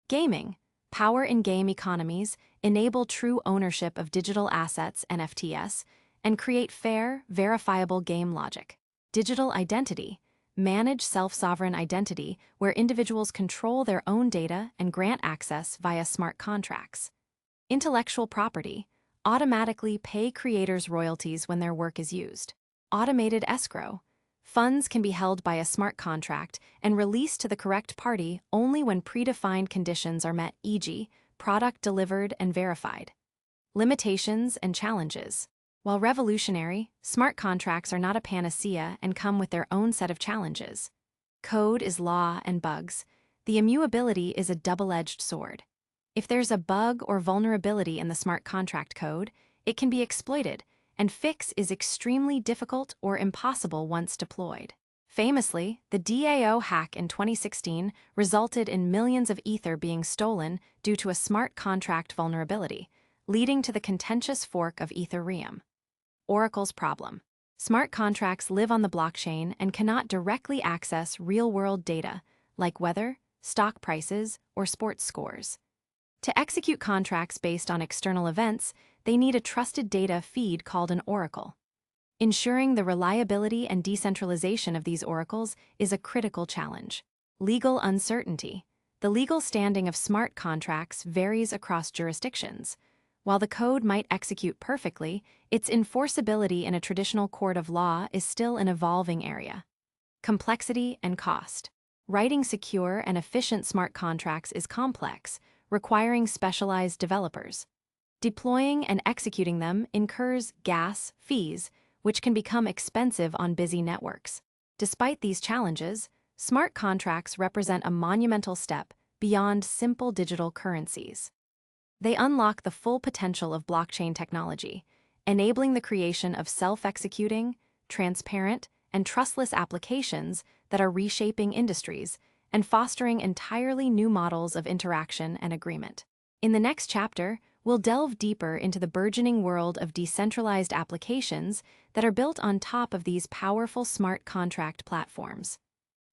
Speaker 1: Gaming. Power in-game economies, enable true ownership of digital assets, NFTs, and create fair, verifiable game logic. Digital identity. Manage self-sovereign identity, where individuals control their own data and grant access via smart contracts. Intellectual property. Automatically pay creators royalties when their work is used. Automated escrow. Funds can be held by a smart contract and released to the correct party only when predefined conditions are met, e.g., product delivered and verified. Limitations and challenges. While revolutionary, smart contracts are not a panacea and come with their own set of challenges. Code is law and bugs. The immutability is a double-edged sword. If there's a bug or vulnerability in the smart contract code, it can be exploited, and fix is extremely difficult or impossible once deployed. Famously, the DAO hack in 2016 resulted in millions of Ether being stolen due to a smart contract vulnerability, leading to the contentious fork of Ethereum. Oracle's problem. Smart contracts live on the blockchain and cannot directly access real-world data, like weather, stock prices, or sports scores. To execute contracts based on external events, they need a trusted data feed called an oracle. Ensuring the reliability and decentralization of these oracles is a critical challenge. Legal uncertainty. The legal standing of smart contracts varies across jurisdictions. While the code might execute perfectly, its enforceability in a traditional court of law is still an evolving area. Complexity and cost. Writing secure and efficient smart contracts is complex, requiring specialized developers. Deploying and executing them incurs gas fees, which can become expensive on busy networks. Despite these challenges, smart contracts represent a monumental step beyond simple digital currencies. They unlock the full potential of blockchain technology, enabling the creation of self-executing, transparent, and trustless applications that are reshaping industries and fostering entirely new models of interaction and agreement. In the next chapter, we'll delve deeper into the burgeoning world of decentralized applications that are built on top of these powerful smart contract platforms.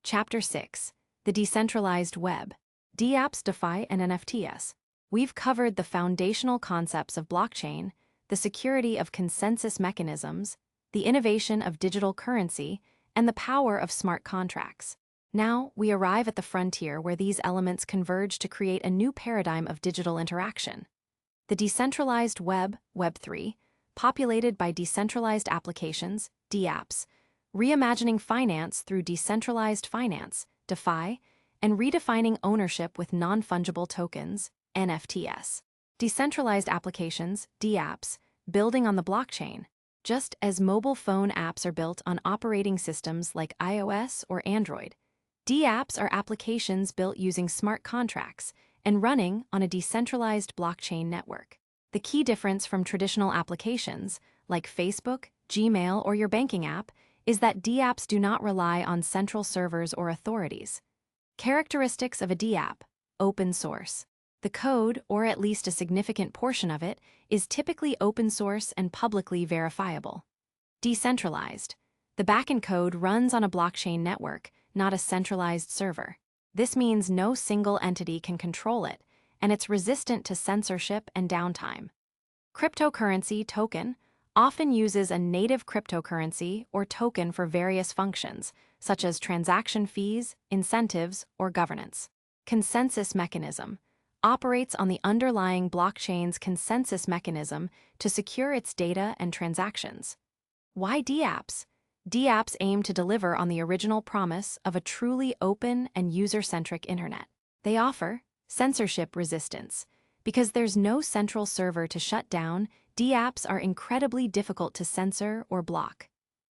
Speaker 1: Chapter 6. The Decentralized Web. DApps, DeFi, and NFTs. We've covered the foundational concepts of blockchain, the security of consensus mechanisms, the innovation of digital currency, and the power of smart contracts. Now, we arrive at the frontier where these elements converge to create a new paradigm of digital interaction. The decentralized web, Web3, populated by decentralized applications, DApps, reimagining finance through decentralized finance, DeFi, and redefining ownership with non-fungible tokens, NFTs. Decentralized applications, DApps, building on the blockchain. Just as mobile phone apps are built on operating systems like iOS or Android, DApps are applications built using smart contracts and running on a decentralized blockchain network. The key difference from traditional applications, like Facebook, Gmail, or your banking app, is that DApps do not rely on central servers or authorities. Characteristics of a DApp: open source. The code, or at least a significant portion of it, is typically open source and publicly verifiable. Decentralized. The backend code runs on a blockchain network, not a centralized server. This means no single entity can control it, and it's resistant to censorship and downtime. Cryptocurrency token, often uses a native cryptocurrency or token for various functions, such as transaction fees, incentives, or governance. Consensus mechanism operates on the underlying blockchain's consensus mechanism to secure its data and transactions. Why dApps? dApps aim to deliver on the original promise of a truly open and user-centric internet. They offer censorship resistance. Because there's no central server to shut down, dApps are incredibly difficult to censor or block.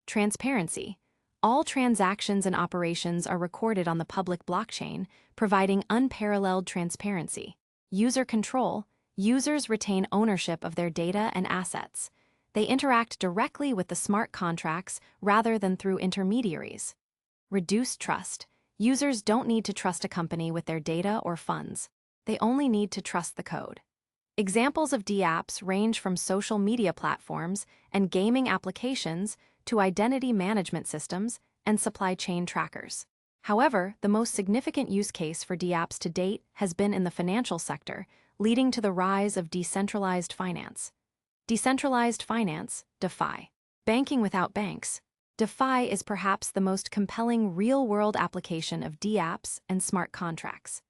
Speaker 1: Transparency. All transactions and operations are recorded on the public blockchain, providing unparalleled transparency. User control. Users retain ownership of their data and assets. They interact directly with the smart contracts rather than through intermediaries. Reduced trust. Users don't need to trust a company with their data or funds. They only need to trust the code. Examples of dApps range from social media platforms and gaming applications to identity management systems and supply chain trackers. However, the most significant use case for dApps to date has been in the financial sector, leading to the rise of decentralized finance. Decentralized finance, DeFi. Banking without banks. DeFi is perhaps the most compelling real-world application of dApps and smart contracts.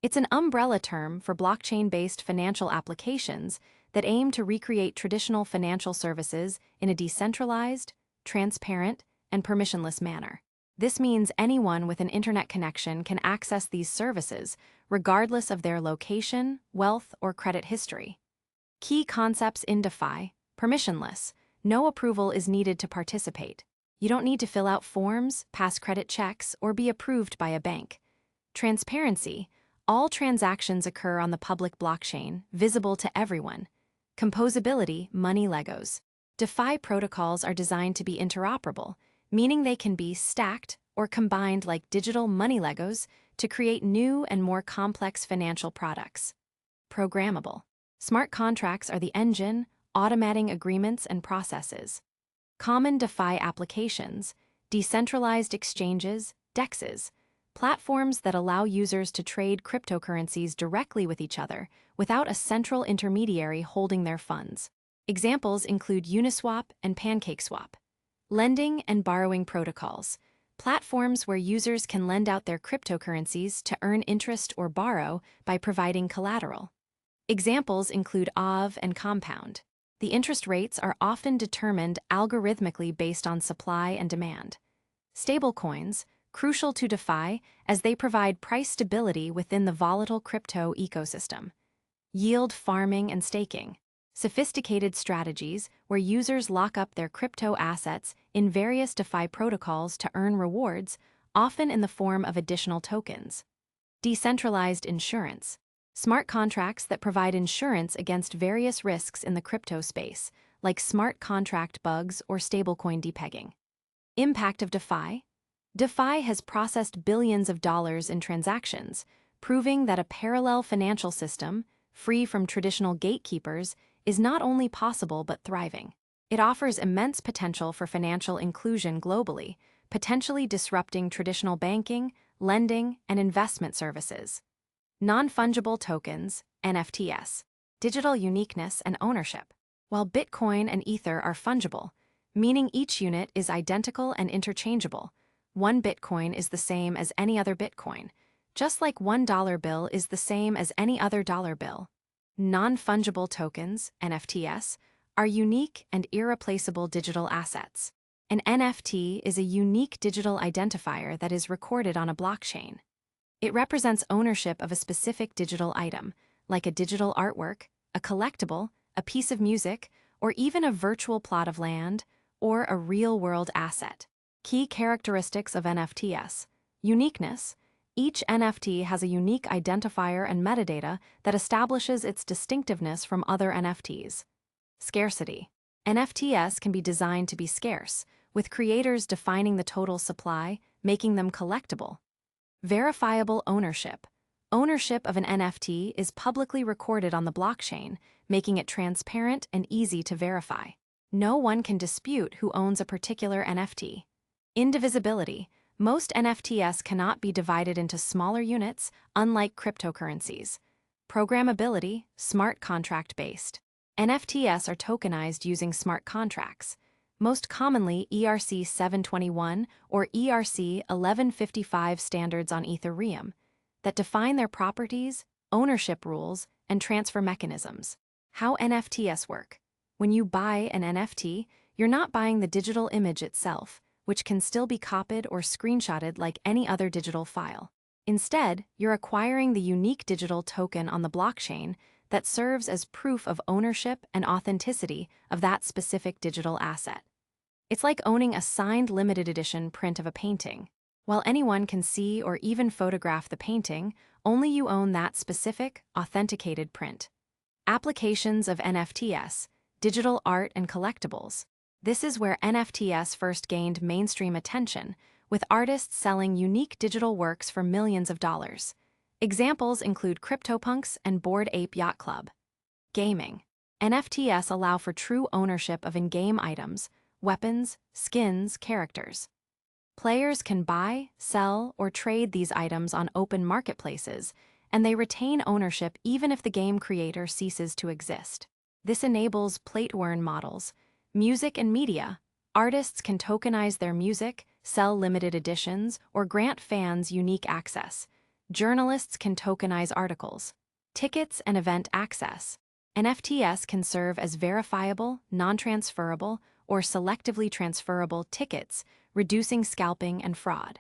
Speaker 1: It's an umbrella term for blockchain-based financial applications that aim to recreate traditional financial services in a decentralized, transparent, and permissionless manner. This means anyone with an internet connection can access these services, regardless of their location, wealth, or credit history. Key concepts in DeFi: permissionless. No approval is needed to participate. You don't need to fill out forms, pass credit checks, or be approved by a bank. Transparency. All transactions occur on the public blockchain, visible to everyone. Composability, money Legos. DeFi protocols are designed to be interoperable, meaning they can be stacked or combined like digital money Legos to create new and more complex financial products. Programmable. Smart contracts are the engine, automating agreements and processes. Common DeFi applications, decentralized exchanges, DEXs, platforms that allow users to trade cryptocurrencies directly with each other without a central intermediary holding their funds. Examples include Uniswap and PancakeSwap. Lending and borrowing protocols, platforms where users can lend out their cryptocurrencies to earn interest or borrow by providing collateral. Examples include Aave and Compound. The interest rates are often determined algorithmically based on supply and demand. Stablecoins, crucial to DeFi as they provide price stability within the volatile crypto ecosystem. Yield farming and staking, sophisticated strategies where users lock up their crypto assets in various DeFi protocols to earn rewards, often in the form of additional tokens. Decentralized insurance, smart contracts that provide insurance against various risks in the crypto space, like smart contract bugs or stablecoin depegging. Impact of DeFi. DeFi has processed billions of dollars in transactions, proving that a parallel financial system, free from traditional gatekeepers, is not only possible but thriving. It offers immense potential for financial inclusion globally, potentially disrupting traditional banking, lending, and investment services. Non-fungible tokens, NFTs, digital uniqueness and ownership. While Bitcoin and Ether are fungible, meaning each unit is identical and interchangeable, one Bitcoin is the same as any other Bitcoin, just like $1 bill is the same as any other dollar bill. Non-fungible tokens, NFTs, are unique and irreplaceable digital assets. An NFT is a unique digital identifier that is recorded on a blockchain. It represents ownership of a specific digital item, like a digital artwork, a collectible, a piece of music, or even a virtual plot of land, or a real-world asset. Key characteristics of NFTs. Uniqueness. Each NFT has a unique identifier and metadata that establishes its distinctiveness from other NFTs. Scarcity. NFTs can be designed to be scarce, with creators defining the total supply, making them collectible. Verifiable ownership. Ownership of an NFT is publicly recorded on the blockchain, making it transparent and easy to verify. No one can dispute who owns a particular NFT. Indivisibility. Most NFTs cannot be divided into smaller units, unlike cryptocurrencies. Programmability, smart contract-based. NFTs are tokenized using smart contracts, most commonly ERC-721 or ERC-1155 standards on Ethereum, that define their properties, ownership rules, and transfer mechanisms. How NFTs work. When you buy an NFT, you're not buying the digital image itself, which can still be copied or screenshotted like any other digital file. Instead, you're acquiring the unique digital token on the blockchain that serves as proof of ownership and authenticity of that specific digital asset. It's like owning a signed limited edition print of a painting. While anyone can see or even photograph the painting, only you own that specific, authenticated print. Applications of NFTs, digital art and collectibles. This is where NFTs first gained mainstream attention, with artists selling unique digital works for millions of dollars. Examples include CryptoPunks and Bored Ape Yacht Club. Gaming. NFTs allow for true ownership of in-game items, weapons, skins, characters. Players can buy, sell, or trade these items on open marketplaces, and they retain ownership even if the game creator ceases to exist. This enables plate-worn models. Music and media. Artists can tokenize their music, sell limited editions, or grant fans unique access. Journalists can tokenize articles. Tickets and event access. NFTs can serve as verifiable, non-transferable, or selectively transferable tickets, reducing scalping and fraud.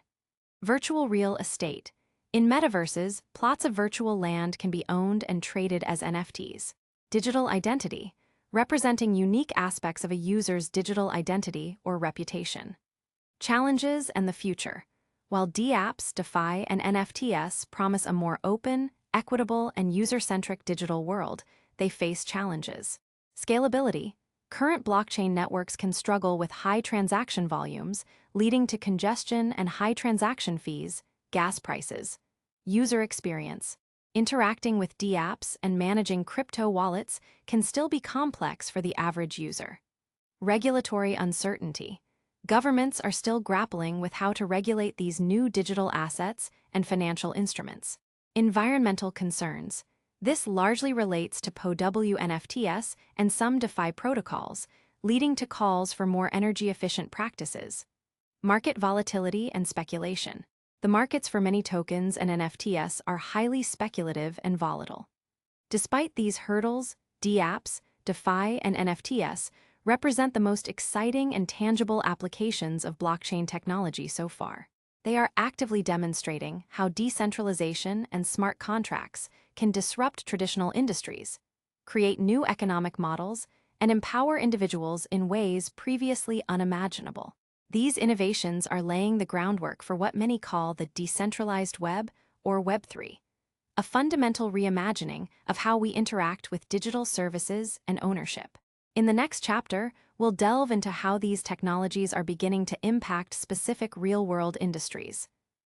Speaker 1: Virtual real estate. In metaverses, plots of virtual land can be owned and traded as NFTs. Digital identity, representing unique aspects of a user's digital identity or reputation. Challenges and the future. While dApps, DeFi, and NFTs promise a more open, equitable, and user-centric digital world, they face challenges. Scalability. Current blockchain networks can struggle with high transaction volumes, leading to congestion and high transaction fees, gas prices. User experience. Interacting with dApps and managing crypto wallets can still be complex for the average user. Regulatory uncertainty. Governments are still grappling with how to regulate these new digital assets and financial instruments. Environmental concerns. This largely relates to POW NFTs and some DeFi protocols, leading to calls for more energy-efficient practices. Market volatility and speculation. The markets for many tokens and NFTs are highly speculative and volatile. Despite these hurdles, dApps, DeFi, and NFTs represent the most exciting and tangible applications of blockchain technology so far. They are actively demonstrating how decentralization and smart contracts can disrupt traditional industries, create new economic models, and empower individuals in ways previously unimaginable. These innovations are laying the groundwork for what many call the decentralized web or Web3, a fundamental reimagining of how we interact with digital services and ownership. In the next chapter, we'll delve into how these technologies are beginning to impact specific real-world industries.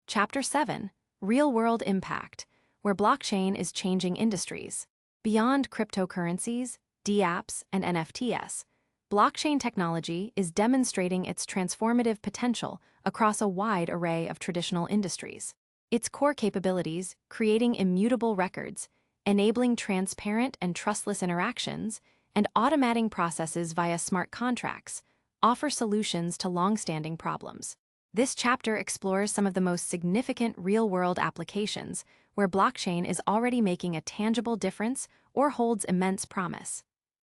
Speaker 1: Chapter 7, Real-World Impact, where blockchain is changing industries. Beyond cryptocurrencies, dApps, and NFTs, blockchain technology is demonstrating its transformative potential across a wide array of traditional industries. Its core capabilities, creating immutable records, enabling transparent and trustless interactions, and automating processes via smart contracts, offer solutions to long-standing problems. This chapter explores some of the most significant real-world applications where blockchain is already making a tangible difference or holds immense promise.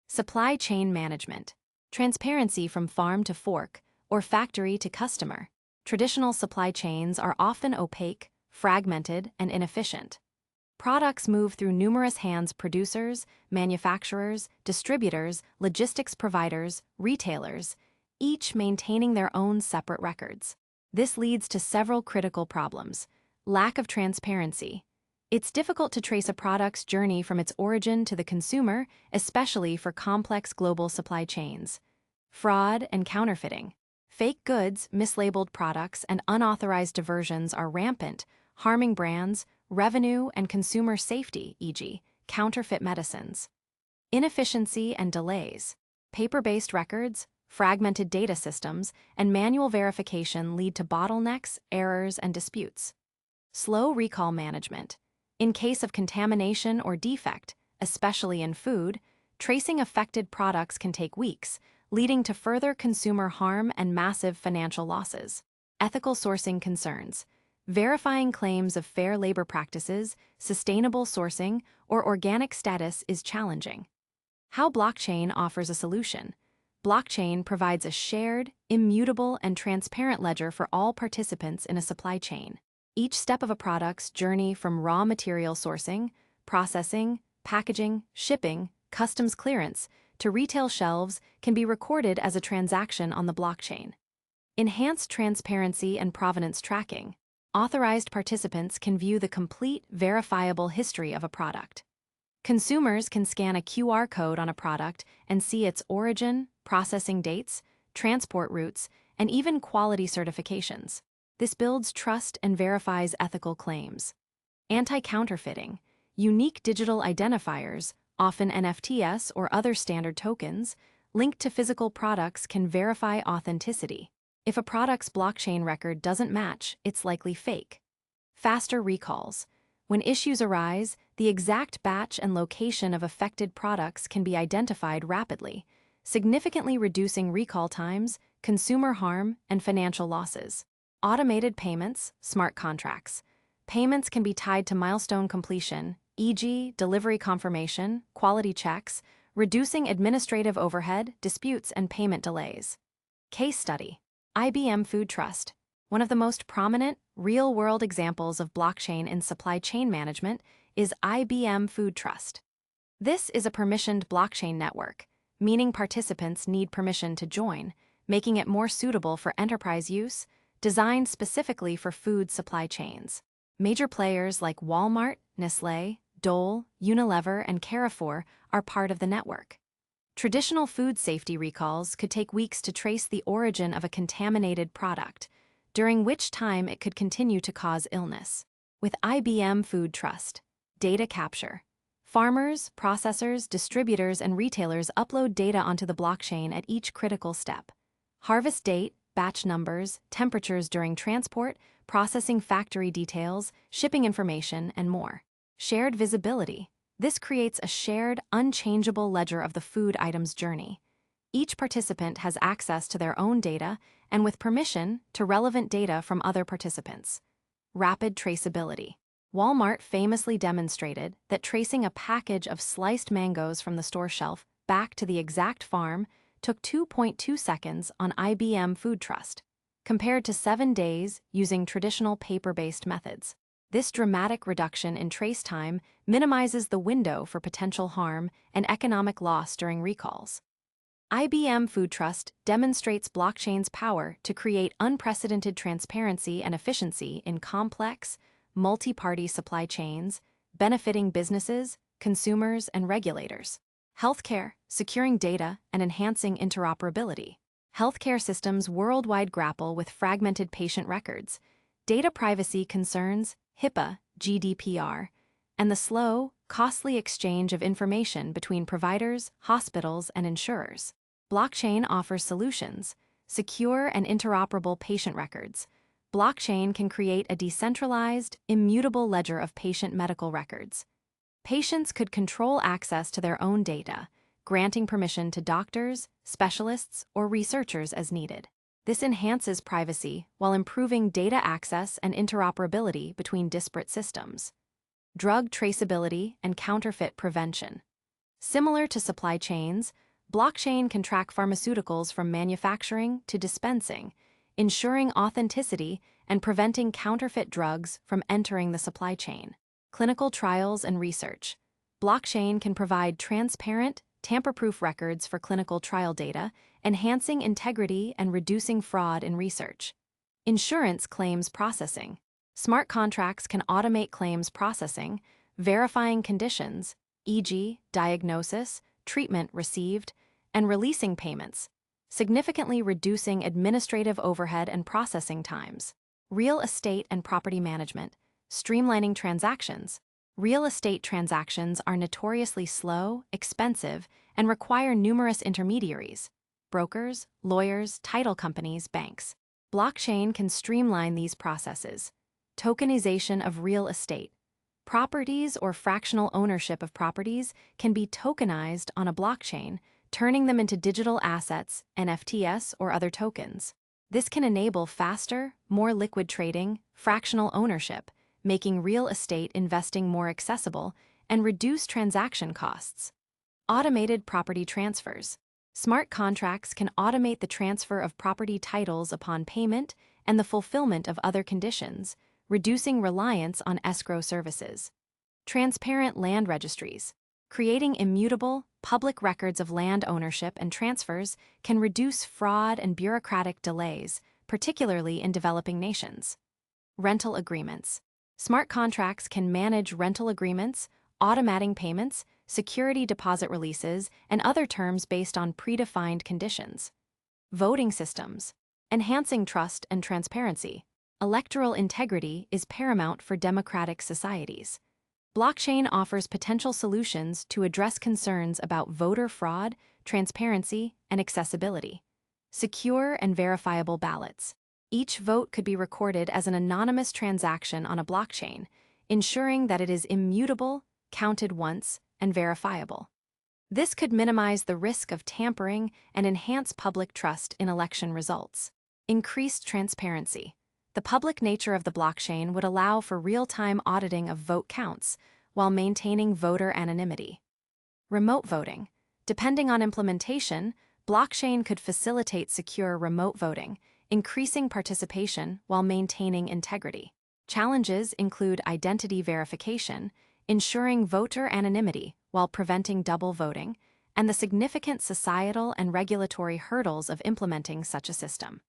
Speaker 1: Supply chain management. Transparency from farm to fork, or factory to customer. Traditional supply chains are often opaque, fragmented, and inefficient. Products move through numerous hands: producers, manufacturers, distributors, logistics providers, retailers, each maintaining their own separate records. This leads to several critical problems. Lack of transparency. It's difficult to trace a product's journey from its origin to the consumer, especially for complex global supply chains. Fraud and counterfeiting. Fake goods, mislabeled products, and unauthorized diversions are rampant, harming brands, revenue, and consumer safety, e.g., counterfeit medicines. Inefficiency and delays. Paper-based records, fragmented data systems, and manual verification lead to bottlenecks, errors, and disputes. Slow recall management. In case of contamination or defect, especially in food, tracing affected products can take weeks, leading to further consumer harm and massive financial losses. Ethical sourcing concerns. Verifying claims of fair labor practices, sustainable sourcing, or organic status is challenging. How blockchain offers a solution. Blockchain provides a shared, immutable, and transparent ledger for all participants in a supply chain. Each step of a product's journey from raw material sourcing, processing, packaging, shipping, customs clearance, to retail shelves can be recorded as a transaction on the blockchain. Enhanced transparency and provenance tracking. Authorized participants can view the complete, verifiable history of a product. Consumers can scan a QR code on a product and see its origin, processing dates, transport routes, and even quality certifications. This builds trust and verifies ethical claims. Anti-counterfeiting. Unique digital identifiers, often NFTs or other standard tokens, linked to physical products can verify authenticity. If a product's blockchain record doesn't match, it's likely fake. Faster recalls. When issues arise, the exact batch and location of affected products can be identified rapidly, significantly reducing recall times, consumer harm, and financial losses. Automated payments, smart contracts. Payments can be tied to milestone completion, e.g., delivery confirmation, quality checks, reducing administrative overhead, disputes, and payment delays. Case study. IBM Food Trust. One of the most prominent, real-world examples of blockchain in supply chain management is IBM Food Trust. This is a permissioned blockchain network, meaning participants need permission to join, making it more suitable for enterprise use, designed specifically for food supply chains. Major players like Walmart, Nestlé, Dole, Unilever, and Carrefour are part of the network. Traditional food safety recalls could take weeks to trace the origin of a contaminated product, during which time it could continue to cause illness. With IBM Food Trust, data capture. Farmers, processors, distributors, and retailers upload data onto the blockchain at each critical step. Harvest date, batch numbers, temperatures during transport, processing factory details, shipping information, and more. Shared visibility. This creates a shared, unchangeable ledger of the food item's journey. Each participant has access to their own data and, with permission, to relevant data from other participants. Rapid traceability. Walmart famously demonstrated that tracing a package of sliced mangoes from the store shelf back to the exact farm took 2.2 seconds on IBM Food Trust, compared to 7 days using traditional paper-based methods. This dramatic reduction in trace time minimizes the window for potential harm and economic loss during recalls. IBM Food Trust demonstrates blockchain's power to create unprecedented transparency and efficiency in complex, multi-party supply chains, benefiting businesses, consumers, and regulators. Healthcare, securing data and enhancing interoperability. Healthcare systems worldwide grapple with fragmented patient records, data privacy concerns, HIPAA, GDPR, and the slow, costly exchange of information between providers, hospitals, and insurers. Blockchain offers solutions. Secure and interoperable patient records. Blockchain can create a decentralized, immutable ledger of patient medical records. Patients could control access to their own data, granting permission to doctors, specialists, or researchers as needed. This enhances privacy while improving data access and interoperability between disparate systems. Drug traceability and counterfeit prevention. Similar to supply chains, blockchain can track pharmaceuticals from manufacturing to dispensing, ensuring authenticity and preventing counterfeit drugs from entering the supply chain. Clinical trials and research. Blockchain can provide transparent, tamper-proof records for clinical trial data, enhancing integrity and reducing fraud in research. Insurance claims processing. Smart contracts can automate claims processing, verifying conditions, e.g., diagnosis, treatment received, and releasing payments, significantly reducing administrative overhead and processing times. Real estate and property management, streamlining transactions. Real estate transactions are notoriously slow, expensive, and require numerous intermediaries: brokers, lawyers, title companies, banks. Blockchain can streamline these processes. Tokenization of real estate. Properties or fractional ownership of properties can be tokenized on a blockchain, turning them into digital assets, NFTs, or other tokens. This can enable faster, more liquid trading, fractional ownership, making real estate investing more accessible, and reduce transaction costs. Automated property transfers. Smart contracts can automate the transfer of property titles upon payment and the fulfillment of other conditions, reducing reliance on escrow services. Transparent land registries. Creating immutable, public records of land ownership and transfers can reduce fraud and bureaucratic delays, particularly in developing nations. Rental agreements. Smart contracts can manage rental agreements, automating payments, security deposit releases, and other terms based on predefined conditions. Voting systems. Enhancing trust and transparency. Electoral integrity is paramount for democratic societies. Blockchain offers potential solutions to address concerns about voter fraud, transparency, and accessibility. Secure and verifiable ballots. Each vote could be recorded as an anonymous transaction on a blockchain, ensuring that it is immutable, counted once, and verifiable. This could minimize the risk of tampering and enhance public trust in election results. Increased transparency. The public nature of the blockchain would allow for real-time auditing of vote counts while maintaining voter anonymity. Remote voting. Depending on implementation, blockchain could facilitate secure remote voting, increasing participation while maintaining integrity. Challenges include identity verification, ensuring voter anonymity while preventing double voting, and the significant societal and regulatory hurdles of implementing such a system.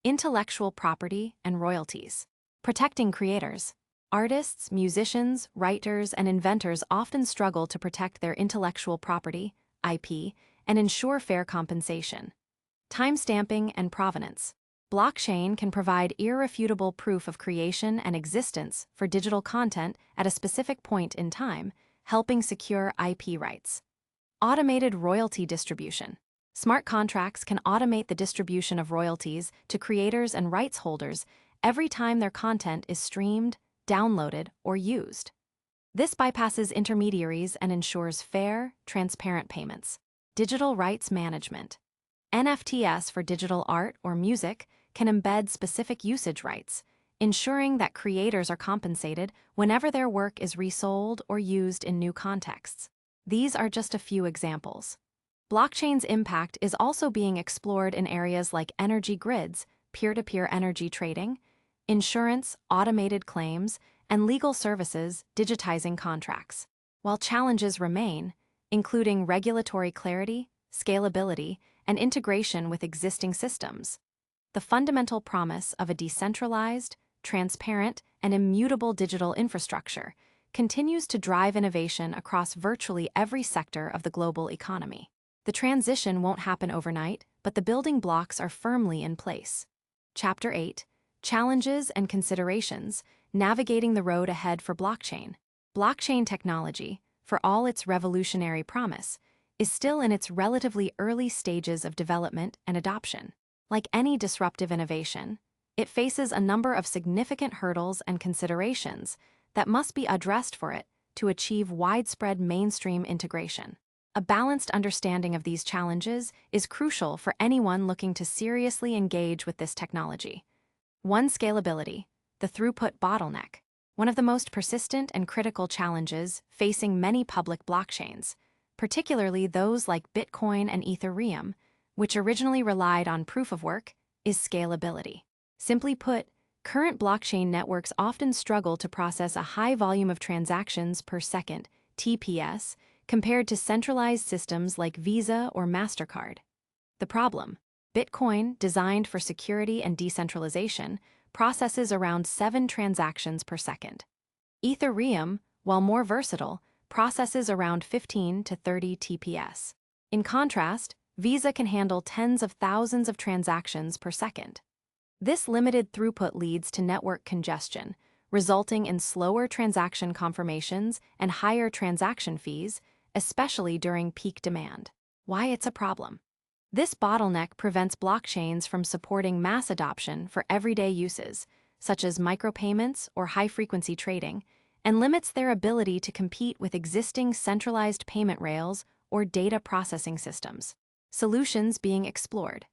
Speaker 1: Intellectual property and royalties. Protecting creators. Artists, musicians, writers, and inventors often struggle to protect their intellectual property, IP, and ensure fair compensation. Timestamping and provenance. Blockchain can provide irrefutable proof of creation and existence for digital content at a specific point in time, helping secure IP rights. Automated royalty distribution. Smart contracts can automate the distribution of royalties to creators and rights holders every time their content is streamed, downloaded, or used. This bypasses intermediaries and ensures fair, transparent payments. Digital rights management. NFTs for digital art or music can embed specific usage rights, ensuring that creators are compensated whenever their work is resold or used in new contexts. These are just a few examples. Blockchain's impact is also being explored in areas like energy grids, peer-to-peer energy trading, insurance, automated claims, and legal services digitizing contracts. While challenges remain, including regulatory clarity, scalability, and integration with existing systems, the fundamental promise of a decentralized, transparent, and immutable digital infrastructure continues to drive innovation across virtually every sector of the global economy. The transition won't happen overnight, but the building blocks are firmly in place. Chapter 8: Challenges and Considerations, Navigating the Road Ahead for Blockchain. Blockchain technology, for all its revolutionary promise, is still in its relatively early stages of development and adoption. Like any disruptive innovation, it faces a number of significant hurdles and considerations that must be addressed for it to achieve widespread mainstream integration. A balanced understanding of these challenges is crucial for anyone looking to seriously engage with this technology. 1. Scalability, the throughput bottleneck. One of the most persistent and critical challenges facing many public blockchains, particularly those like Bitcoin and Ethereum, which originally relied on proof of work, is scalability. Simply put, current blockchain networks often struggle to process a high volume of transactions per second, TPS, compared to centralized systems like Visa or MasterCard. The problem: Bitcoin, designed for security and decentralization, processes around 7 transactions per second. Ethereum, while more versatile, processes around 15 to 30 TPS. In contrast, Visa can handle tens of thousands of transactions per second. This limited throughput leads to network congestion, resulting in slower transaction confirmations and higher transaction fees, especially during peak demand. Why it's a problem? This bottleneck prevents blockchains from supporting mass adoption for everyday uses, such as micropayments or high-frequency trading, and limits their ability to compete with existing centralized payment rails or data processing systems. Solutions being explored.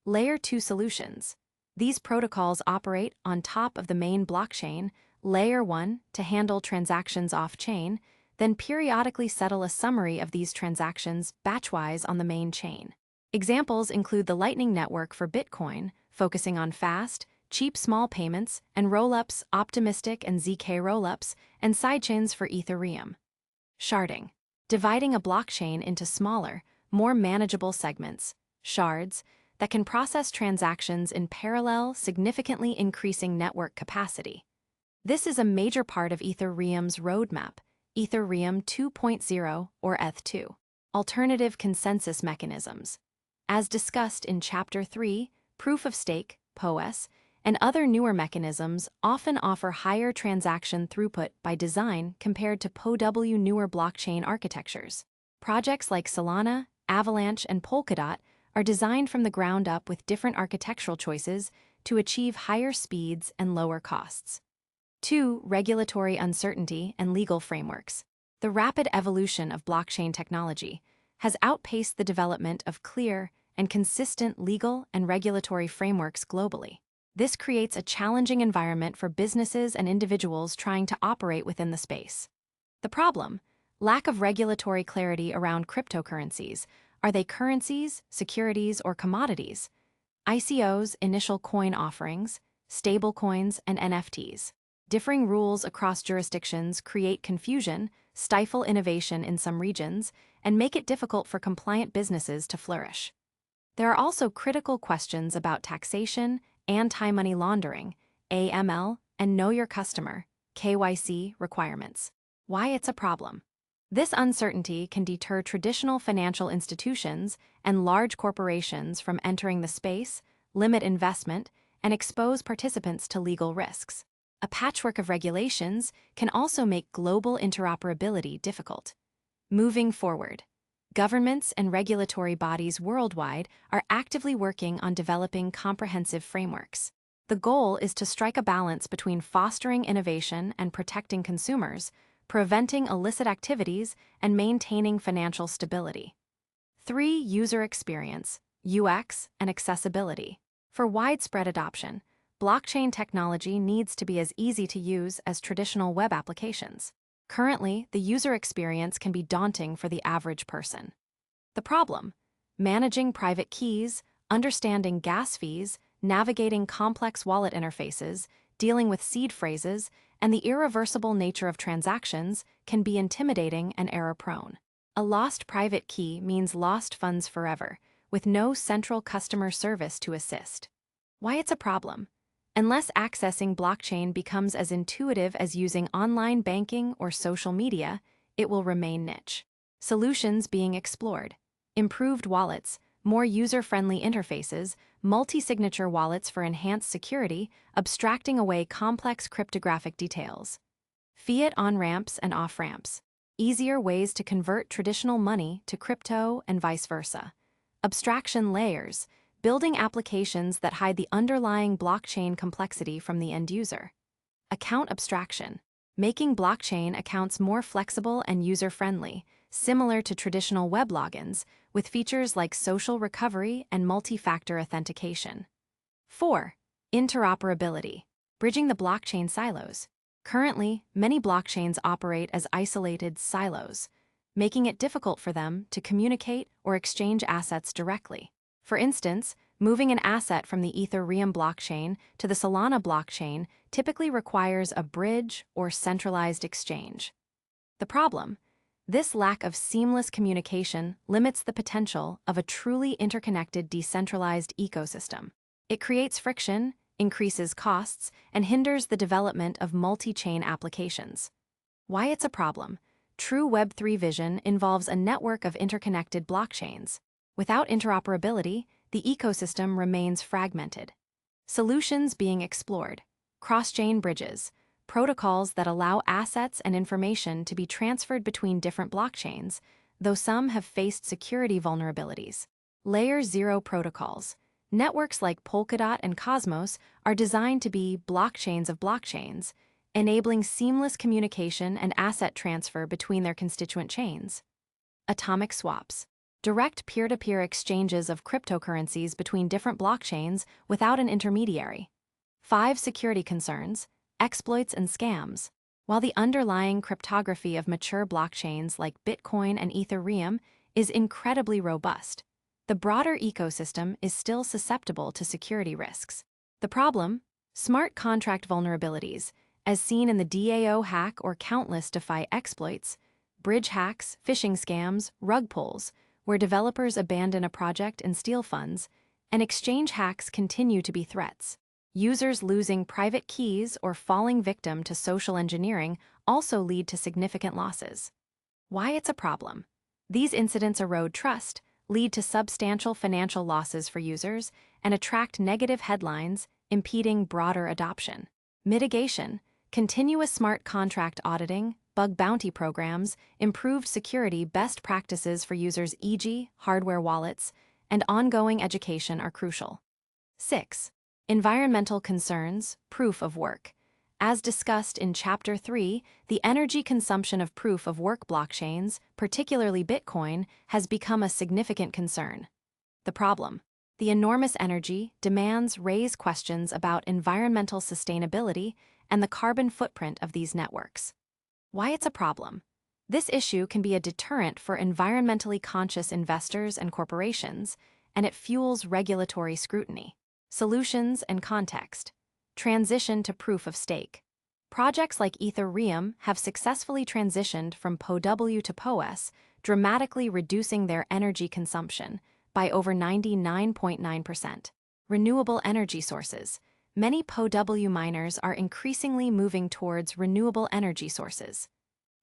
Speaker 1: Layer 2 solutions. These protocols operate on top of the main blockchain, Layer 1 to handle transactions off-chain, then periodically settle a summary of these transactions batchwise on the main chain. Examples include the Lightning Network for Bitcoin, focusing on fast, cheap small payments, and rollups Optimistic and ZK rollups, and sidechains for Ethereum. Sharding. Dividing a blockchain into smaller, more manageable segments, shards, that can process transactions in parallel, significantly increasing network capacity. This is a major part of Ethereum's roadmap, Ethereum 2.0 or ETH2. Alternative consensus mechanisms. As discussed in Chapter 3, Proof of Stake, PoS, and other newer mechanisms often offer higher transaction throughput by design compared to PoW newer blockchain architectures. Projects like Solana, Avalanche, and Polkadot are designed from the ground up with different architectural choices to achieve higher speeds and lower costs. 2. Regulatory uncertainty and legal frameworks. The rapid evolution of blockchain technology has outpaced the development of clear and consistent legal and regulatory frameworks globally. This creates a challenging environment for businesses and individuals trying to operate within the space. The problem: lack of regulatory clarity around cryptocurrencies. Are they currencies, securities, or commodities? ICOs, initial coin offerings, stablecoins, and NFTs. Differing rules across jurisdictions create confusion, stifle innovation in some regions, and make it difficult for compliant businesses to flourish. There are also critical questions about taxation, anti-money laundering, AML, and Know Your Customer, KYC, requirements. Why it's a problem. This uncertainty can deter traditional financial institutions and large corporations from entering the space, limit investment, and expose participants to legal risks. A patchwork of regulations can also make global interoperability difficult. Moving forward, governments and regulatory bodies worldwide are actively working on developing comprehensive frameworks. The goal is to strike a balance between fostering innovation and protecting consumers, preventing illicit activities, and maintaining financial stability. 3. User experience, UX, and accessibility. For widespread adoption, blockchain technology needs to be as easy to use as traditional web applications. Currently, the user experience can be daunting for the average person. The problem: managing private keys, understanding gas fees, navigating complex wallet interfaces, dealing with seed phrases, and the irreversible nature of transactions can be intimidating and error-prone. A lost private key means lost funds forever, with no central customer service to assist. Why it's a problem? Unless accessing blockchain becomes as intuitive as using online banking or social media, it will remain niche. Solutions being explored. Improved wallets, more user-friendly interfaces, multi-signature wallets for enhanced security, abstracting away complex cryptographic details. Fiat on-ramps and off-ramps. Easier ways to convert traditional money to crypto and vice versa. Abstraction layers, building applications that hide the underlying blockchain complexity from the end user. Account abstraction, making blockchain accounts more flexible and user-friendly, similar to traditional web logins, with features like social recovery and multi-factor authentication. 4. Interoperability, bridging the blockchain silos. Currently, many blockchains operate as isolated silos, making it difficult for them to communicate or exchange assets directly. For instance, moving an asset from the Ethereum blockchain to the Solana blockchain typically requires a bridge or centralized exchange. The problem: this lack of seamless communication limits the potential of a truly interconnected decentralized ecosystem. It creates friction, increases costs, and hinders the development of multi-chain applications. Why it's a problem? True Web3 vision involves a network of interconnected blockchains. Without interoperability, the ecosystem remains fragmented. Solutions being explored. Cross-chain bridges, protocols that allow assets and information to be transferred between different blockchains, though some have faced security vulnerabilities. Layer 0 protocols. Networks like Polkadot and Cosmos are designed to be blockchains of blockchains, enabling seamless communication and asset transfer between their constituent chains. Atomic swaps. Direct peer-to-peer exchanges of cryptocurrencies between different blockchains without an intermediary. 5. Security concerns, exploits and scams. While the underlying cryptography of mature blockchains like Bitcoin and Ethereum is incredibly robust, the broader ecosystem is still susceptible to security risks. The problem? Smart contract vulnerabilities, as seen in the DAO hack or countless DeFi exploits, bridge hacks, phishing scams, rug pulls, where developers abandon a project and steal funds, and exchange hacks continue to be threats. Users losing private keys or falling victim to social engineering also lead to significant losses. Why it's a problem? These incidents erode trust, lead to substantial financial losses for users, and attract negative headlines, impeding broader adoption. Mitigation, continuous smart contract auditing, bug bounty programs, improved security best practices for users, e.g., hardware wallets, and ongoing education are crucial. 6. Environmental concerns, proof of work. As discussed in Chapter 3, the energy consumption of proof of work blockchains, particularly Bitcoin, has become a significant concern. The problem: the enormous energy demands raise questions about environmental sustainability and the carbon footprint of these networks. Why it's a problem? This issue can be a deterrent for environmentally conscious investors and corporations, and it fuels regulatory scrutiny. Solutions and context. Transition to proof of stake. Projects like Ethereum have successfully transitioned from POW to POS, dramatically reducing their energy consumption by over 99.9%. Renewable energy sources. Many POW miners are increasingly moving towards renewable energy sources.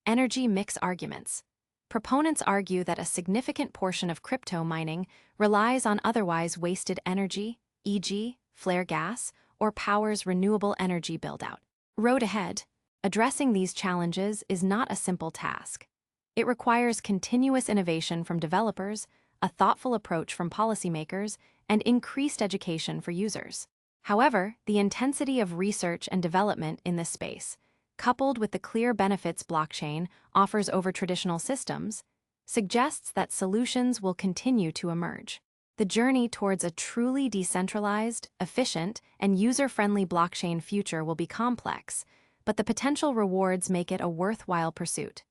Speaker 1: Energy mix arguments. Proponents argue that a significant portion of crypto mining relies on otherwise wasted energy, e.g., flare gas, or powers renewable energy build-out. Road ahead. Addressing these challenges is not a simple task. It requires continuous innovation from developers, a thoughtful approach from policymakers, and increased education for users. However, the intensity of research and development in this space, coupled with the clear benefits blockchain offers over traditional systems, suggests that solutions will continue to emerge. The journey towards a truly decentralized, efficient, and user-friendly blockchain future will be complex, but the potential rewards make it a worthwhile pursuit.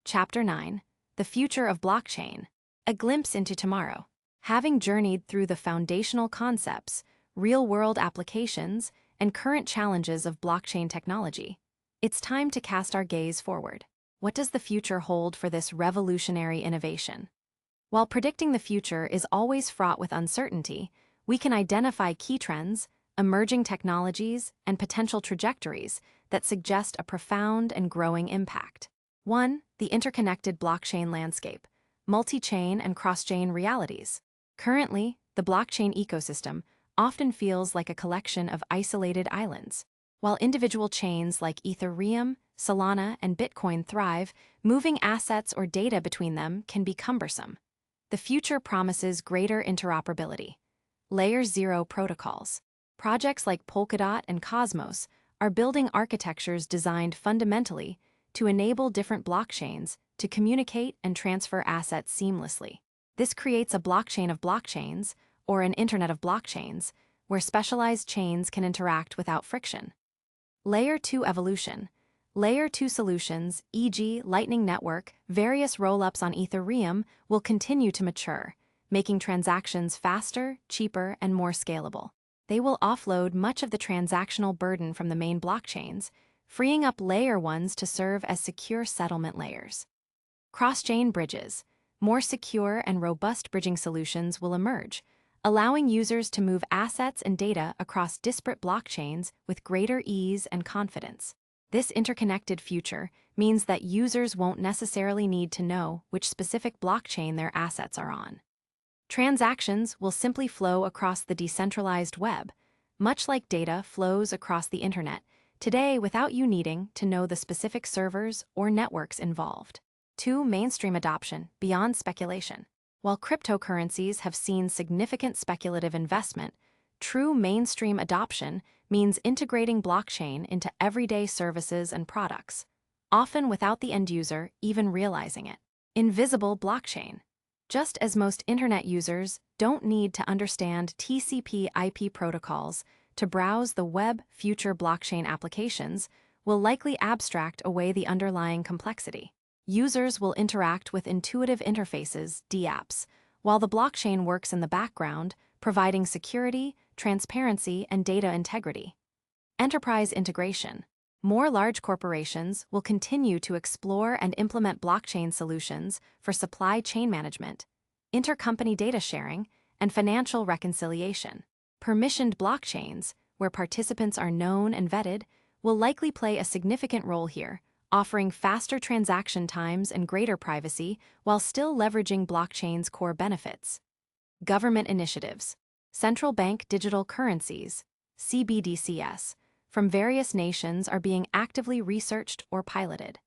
Speaker 1: Chapter 9. The Future of Blockchain. A glimpse into tomorrow. Having journeyed through the foundational concepts, real-world applications, and current challenges of blockchain technology, it's time to cast our gaze forward. What does the future hold for this revolutionary innovation? While predicting the future is always fraught with uncertainty, we can identify key trends, emerging technologies, and potential trajectories that suggest a profound and growing impact. 1. The interconnected blockchain landscape, multi-chain and cross-chain realities. Currently, the blockchain ecosystem often feels like a collection of isolated islands. While individual chains like Ethereum, Solana, and Bitcoin thrive, moving assets or data between them can be cumbersome. The future promises greater interoperability. Layer 0 protocols. Projects like Polkadot and Cosmos are building architectures designed fundamentally to enable different blockchains to communicate and transfer assets seamlessly. This creates a blockchain of blockchains, or an internet of blockchains, where specialized chains can interact without friction. Layer 2 evolution. Layer 2 solutions, e.g., Lightning Network, various roll-ups on Ethereum, will continue to mature, making transactions faster, cheaper, and more scalable. They will offload much of the transactional burden from the main blockchains, freeing up Layer 1s to serve as secure settlement layers. Cross-chain bridges. More secure and robust bridging solutions will emerge, allowing users to move assets and data across disparate blockchains with greater ease and confidence. This interconnected future means that users won't necessarily need to know which specific blockchain their assets are on. Transactions will simply flow across the decentralized web, much like data flows across the internet, today without you needing to know the specific servers or networks involved. 2. Mainstream adoption, beyond speculation. While cryptocurrencies have seen significant speculative investment, True mainstream adoption means integrating blockchain into everyday services and products, often without the end user even realizing it. Invisible blockchain. Just as most internet users don't need to understand TCP/IP protocols to browse the web, future blockchain applications will likely abstract away the underlying complexity. Users will interact with intuitive interfaces, DApps, while the blockchain works in the background, providing security, transparency, and data integrity. Enterprise integration. More large corporations will continue to explore and implement blockchain solutions for supply chain management, intercompany data sharing, and financial reconciliation. Permissioned blockchains, where participants are known and vetted, will likely play a significant role here, offering faster transaction times and greater privacy while still leveraging blockchain's core benefits. Government initiatives. Central bank digital currencies, CBDCs, from various nations are being actively researched or piloted.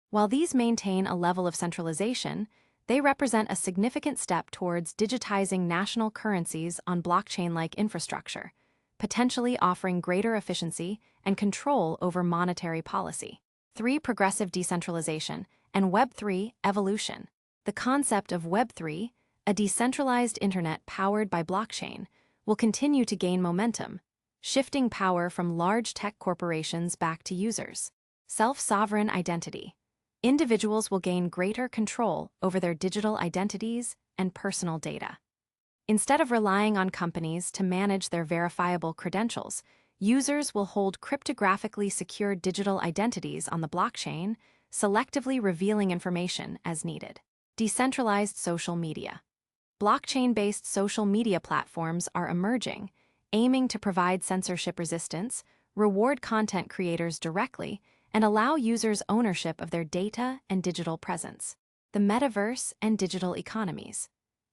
Speaker 1: While these maintain a level of centralization, they represent a significant step towards digitizing national currencies on blockchain-like infrastructure, potentially offering greater efficiency and control over monetary policy. 3. Progressive decentralization and Web3 evolution. The concept of Web3, a decentralized internet powered by blockchain, will continue to gain momentum, shifting power from large tech corporations back to users. Self-sovereign identity. Individuals will gain greater control over their digital identities and personal data. Instead of relying on companies to manage their verifiable credentials, users will hold cryptographically secured digital identities on the blockchain, selectively revealing information as needed. Decentralized social media. Blockchain-based social media platforms are emerging, aiming to provide censorship resistance, reward content creators directly, and allow users ownership of their data and digital presence. The metaverse and digital economies.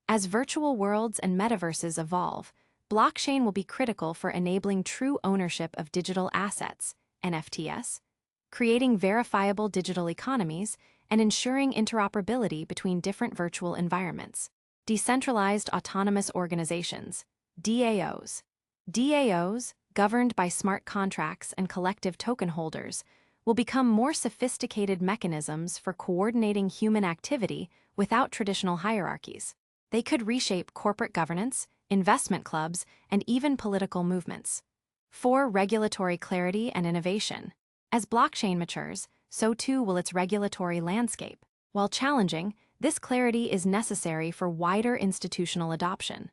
Speaker 1: As virtual worlds and metaverses evolve, blockchain will be critical for enabling true ownership of digital assets, NFTs, creating verifiable digital economies, and ensuring interoperability between different virtual environments. Decentralized autonomous organizations, DAOs. DAOs, governed by smart contracts and collective token holders, will become more sophisticated mechanisms for coordinating human activity without traditional hierarchies. They could reshape corporate governance, investment clubs, and even political movements. 4. Regulatory clarity and innovation. As blockchain matures, so too will its regulatory landscape. While challenging, this clarity is necessary for wider institutional adoption.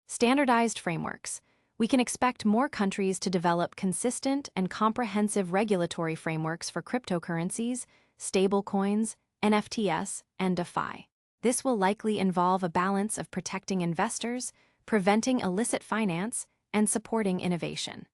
Speaker 1: Standardized frameworks. We can expect more countries to develop consistent and comprehensive regulatory frameworks for cryptocurrencies, stablecoins, NFTs, and DeFi. This will likely involve a balance of protecting investors, preventing illicit finance, and supporting innovation.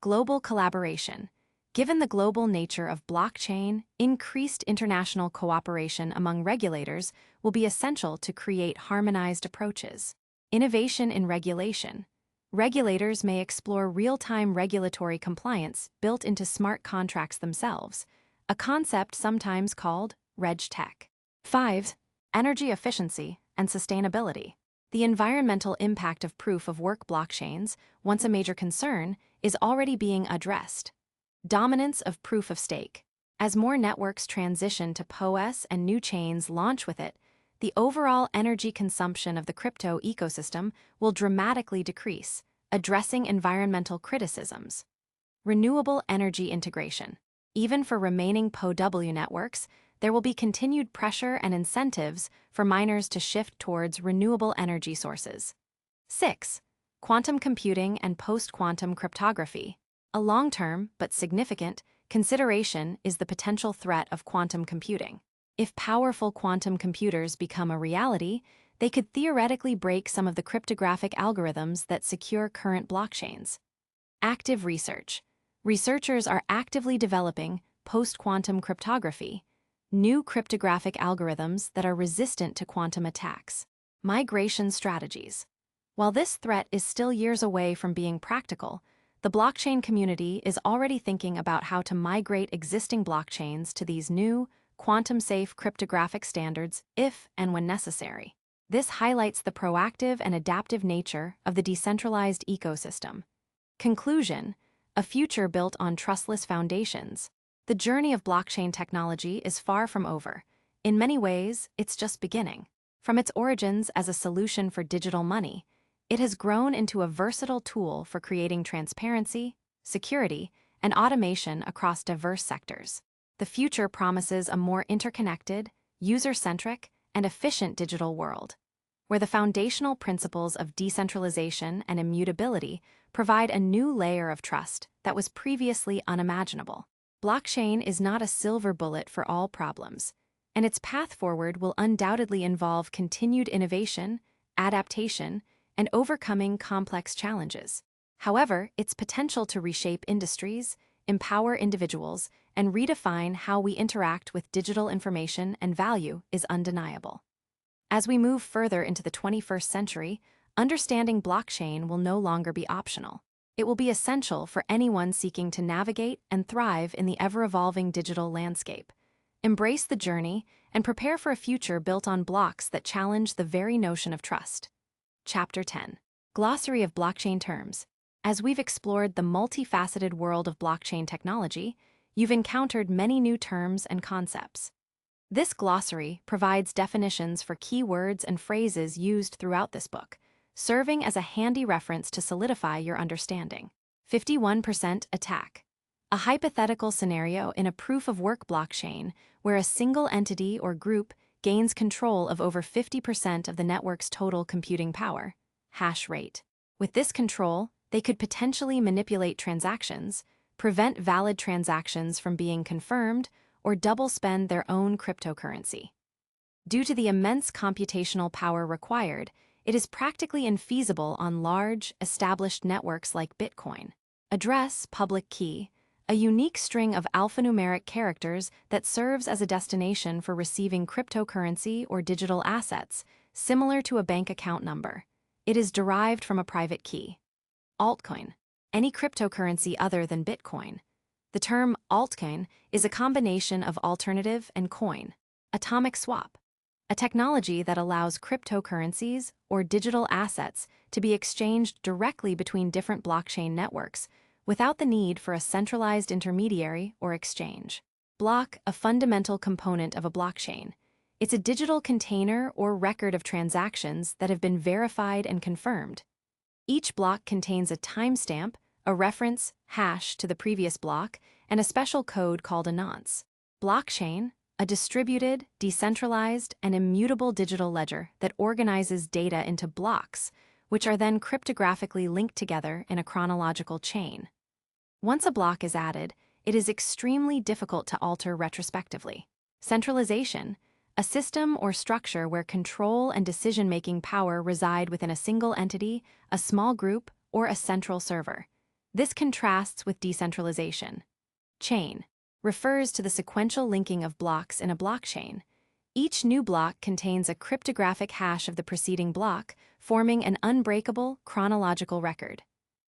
Speaker 1: Global collaboration. Given the global nature of blockchain, increased international cooperation among regulators will be essential to create harmonized approaches. Innovation in regulation. Regulators may explore real-time regulatory compliance built into smart contracts themselves, a concept sometimes called RegTech. 5. Energy efficiency and sustainability. The environmental impact of proof-of-work blockchains, once a major concern, is already being addressed. Dominance of proof-of-stake. As more networks transition to PoS and new chains launch with it, the overall energy consumption of the crypto ecosystem will dramatically decrease, addressing environmental criticisms. Renewable energy integration. Even for remaining PoW networks, there will be continued pressure and incentives for miners to shift towards renewable energy sources. 6. Quantum computing and post-quantum cryptography. A long-term, but significant, consideration is the potential threat of quantum computing. If powerful quantum computers become a reality, they could theoretically break some of the cryptographic algorithms that secure current blockchains. Active research. Researchers are actively developing post-quantum cryptography, new cryptographic algorithms that are resistant to quantum attacks. Migration strategies. While this threat is still years away from being practical, the blockchain community is already thinking about how to migrate existing blockchains to these new, quantum-safe cryptographic standards if and when necessary. This highlights the proactive and adaptive nature of the decentralized ecosystem. Conclusion: a future built on trustless foundations. The journey of blockchain technology is far from over. In many ways, it's just beginning. From its origins as a solution for digital money, it has grown into a versatile tool for creating transparency, security, and automation across diverse sectors. The future promises a more interconnected, user-centric, and efficient digital world, where the foundational principles of decentralization and immutability provide a new layer of trust that was previously unimaginable. Blockchain is not a silver bullet for all problems, and its path forward will undoubtedly involve continued innovation, adaptation, and overcoming complex challenges. However, its potential to reshape industries, empower individuals, and redefine how we interact with digital information and value is undeniable. As we move further into the 21st century, understanding blockchain will no longer be optional. It will be essential for anyone seeking to navigate and thrive in the ever-evolving digital landscape. Embrace the journey and prepare for a future built on blocks that challenge the very notion of trust. Chapter 10. Glossary of Blockchain Terms. As we've explored the multifaceted world of blockchain technology, you've encountered many new terms and concepts. This glossary provides definitions for key words and phrases used throughout this book, serving as a handy reference to solidify your understanding. 51% attack. A hypothetical scenario in a proof-of-work blockchain where a single entity or group gains control of over 50% of the network's total computing power, hash rate. With this control, they could potentially manipulate transactions, prevent valid transactions from being confirmed, or double-spend their own cryptocurrency. Due to the immense computational power required, it is practically infeasible on large, established networks like Bitcoin. Address, public key, a unique string of alphanumeric characters that serves as a destination for receiving cryptocurrency or digital assets, similar to a bank account number. It is derived from a private key. Altcoin, any cryptocurrency other than Bitcoin. The term altcoin is a combination of alternative and coin. Atomic swap, a technology that allows cryptocurrencies or digital assets to be exchanged directly between different blockchain networks without the need for a centralized intermediary or exchange. Block, a fundamental component of a blockchain. It's a digital container or record of transactions that have been verified and confirmed. Each block contains a timestamp, a reference hash to the previous block, and a special code called a nonce. Blockchain, a distributed, decentralized, and immutable digital ledger that organizes data into blocks, which are then cryptographically linked together in a chronological chain. Once a block is added, it is extremely difficult to alter retrospectively. Centralization, a system or structure where control and decision-making power reside within a single entity, a small group, or a central server. This contrasts with decentralization. Chain refers to the sequential linking of blocks in a blockchain. Each new block contains a cryptographic hash of the preceding block, forming an unbreakable chronological record.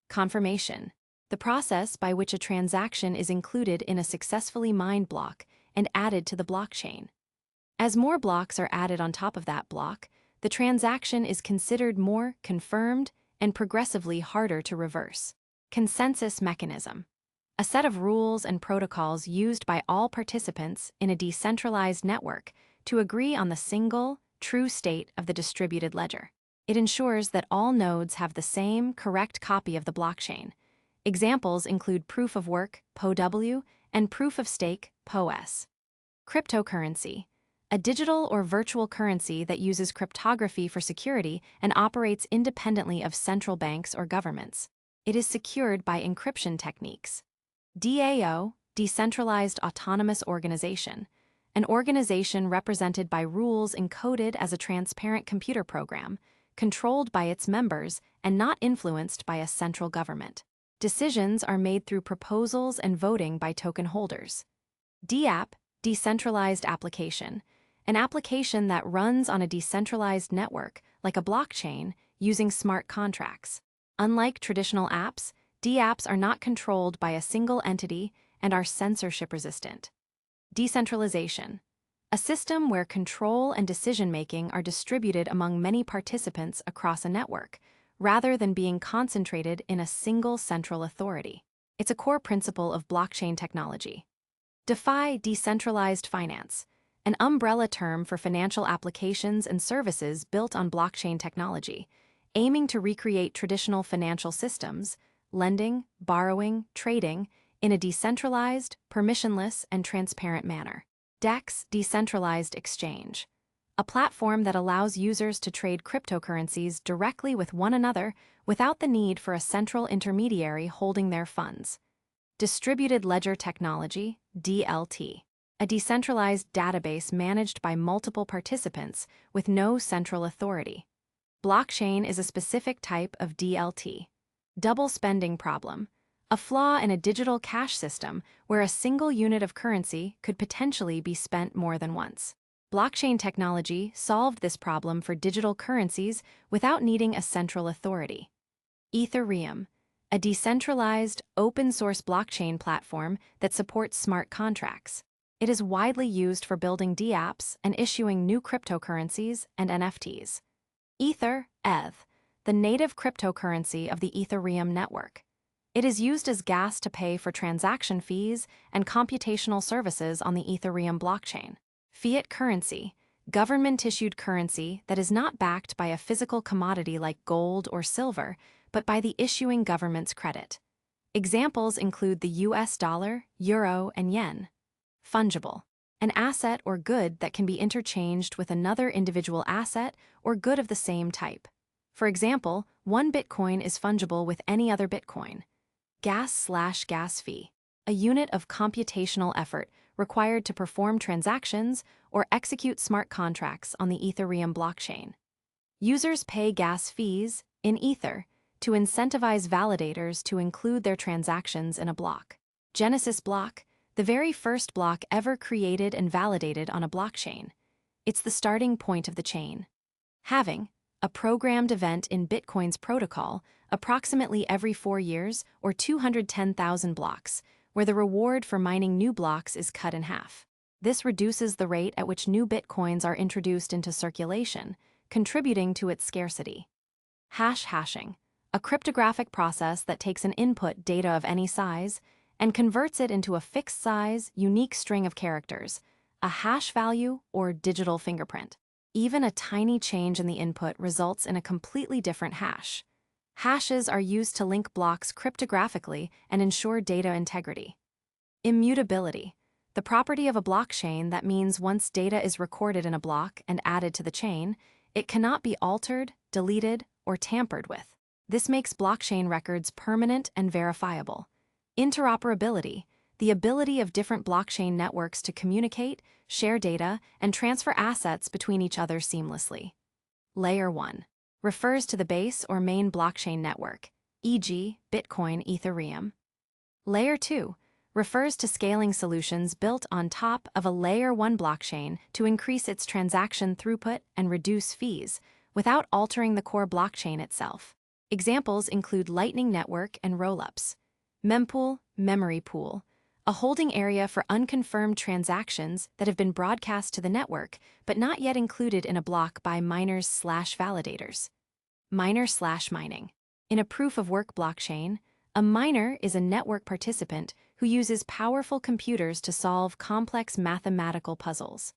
Speaker 1: Confirmation, the process by which a transaction is included in a successfully mined block and added to the blockchain. As more blocks are added on top of that block, the transaction is considered more confirmed and progressively harder to reverse. Consensus mechanism, a set of rules and protocols used by all participants in a decentralized network to agree on the single, true state of the distributed ledger. It ensures that all nodes have the same correct copy of the blockchain. Examples include proof of work, POW, and proof of stake, POS. Cryptocurrency, a digital or virtual currency that uses cryptography for security and operates independently of central banks or governments. It is secured by encryption techniques. DAO, Decentralized Autonomous Organization, an organization represented by rules encoded as a transparent computer program, controlled by its members and not influenced by a central government. Decisions are made through proposals and voting by token holders. DApp, Decentralized Application, an application that runs on a decentralized network like a blockchain using smart contracts. Unlike traditional apps, DApps are not controlled by a single entity and are censorship resistant. Decentralization, a system where control and decision-making are distributed among many participants across a network, rather than being concentrated in a single central authority. It's a core principle of blockchain technology. DeFi, decentralized finance, an umbrella term for financial applications and services built on blockchain technology, aiming to recreate traditional financial systems, lending, borrowing, trading, in a decentralized, permissionless, and transparent manner. DEX, decentralized exchange, a platform that allows users to trade cryptocurrencies directly with one another without the need for a central intermediary holding their funds. Distributed ledger technology, DLT, a decentralized database managed by multiple participants with no central authority. Blockchain is a specific type of DLT. Double spending problem, a flaw in a digital cash system where a single unit of currency could potentially be spent more than once. Blockchain technology solved this problem for digital currencies without needing a central authority. Ethereum, a decentralized, open-source blockchain platform that supports smart contracts. It is widely used for building dApps and issuing new cryptocurrencies and NFTs. ETH, the native cryptocurrency of the Ethereum network. It is used as gas to pay for transaction fees and computational services on the Ethereum blockchain. Fiat currency, government-issued currency that is not backed by a physical commodity like gold or silver, but by the issuing government's credit. Examples include the US dollar, euro, and yen. Fungible, an asset or good that can be interchanged with another individual asset or good of the same type. For example, one Bitcoin is fungible with any other Bitcoin. Gas/gas fee, a unit of computational effort required to perform transactions or execute smart contracts on the Ethereum blockchain. Users pay gas fees, in Ether, to incentivize validators to include their transactions in a block. Genesis block, the very first block ever created and validated on a blockchain. It's the starting point of the chain. Halving, a programmed event in Bitcoin's protocol, approximately every 4 years or 210,000 blocks, where the reward for mining new blocks is cut in half. This reduces the rate at which new Bitcoins are introduced into circulation, contributing to its scarcity. Hashing, a cryptographic process that takes an input data of any size and converts it into a fixed size, unique string of characters, a hash value or digital fingerprint. Even a tiny change in the input results in a completely different hash. Hashes are used to link blocks cryptographically and ensure data integrity. Immutability, the property of a blockchain that means once data is recorded in a block and added to the chain, it cannot be altered, deleted, or tampered with. This makes blockchain records permanent and verifiable. Interoperability, the ability of different blockchain networks to communicate, share data, and transfer assets between each other seamlessly. Layer 1 refers to the base or main blockchain network, e.g., Bitcoin, Ethereum. Layer 2 refers to scaling solutions built on top of a Layer 1 blockchain to increase its transaction throughput and reduce fees, without altering the core blockchain itself. Examples include Lightning Network and rollups. Mempool, memory pool, a holding area for unconfirmed transactions that have been broadcast to the network but not yet included in a block by miners/validators. Miner/mining. In a proof-of-work blockchain, a miner is a network participant who uses powerful computers to solve complex mathematical puzzles.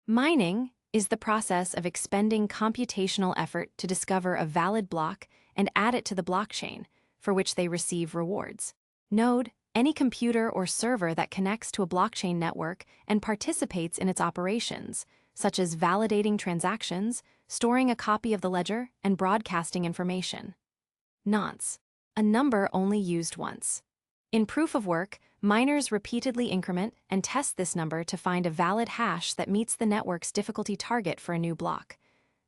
Speaker 1: Mining is the process of expending computational effort to discover a valid block and add it to the blockchain, for which they receive rewards. Node, any computer or server that connects to a blockchain network and participates in its operations, such as validating transactions, storing a copy of the ledger, and broadcasting information. Nonce, a number only used once. In proof-of-work, miners repeatedly increment and test this number to find a valid hash that meets the network's difficulty target for a new block.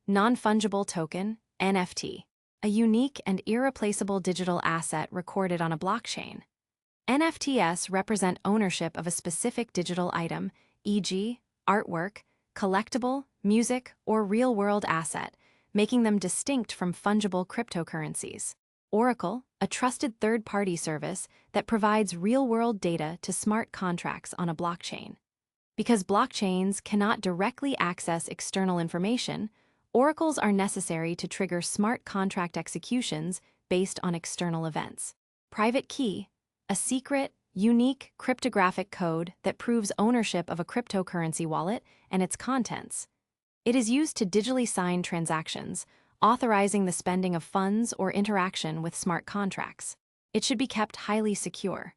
Speaker 1: Non-fungible token, NFT, a unique and irreplaceable digital asset recorded on a blockchain. NFTs represent ownership of a specific digital item, e.g., artwork, collectible, music, or real-world asset, making them distinct from fungible cryptocurrencies. Oracle, a trusted third-party service that provides real-world data to smart contracts on a blockchain. Because blockchains cannot directly access external information, oracles are necessary to trigger smart contract executions based on external events. Private key, a secret, unique cryptographic code that proves ownership of a cryptocurrency wallet and its contents. It is used to digitally sign transactions, authorizing the spending of funds or interaction with smart contracts. It should be kept highly secure.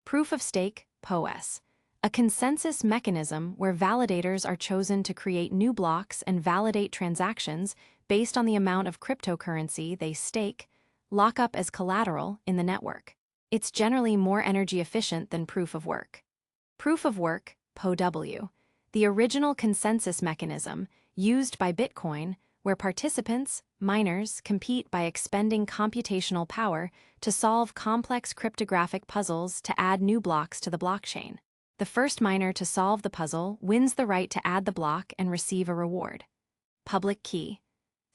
Speaker 1: Proof of stake, POS. A consensus mechanism where validators are chosen to create new blocks and validate transactions based on the amount of cryptocurrency they stake, lock up as collateral in the network. It's generally more energy efficient than proof of work. Proof of work, POW. The original consensus mechanism used by Bitcoin, where participants, miners, compete by expending computational power to solve complex cryptographic puzzles to add new blocks to the blockchain. The first miner to solve the puzzle wins the right to add the block and receive a reward. Public key.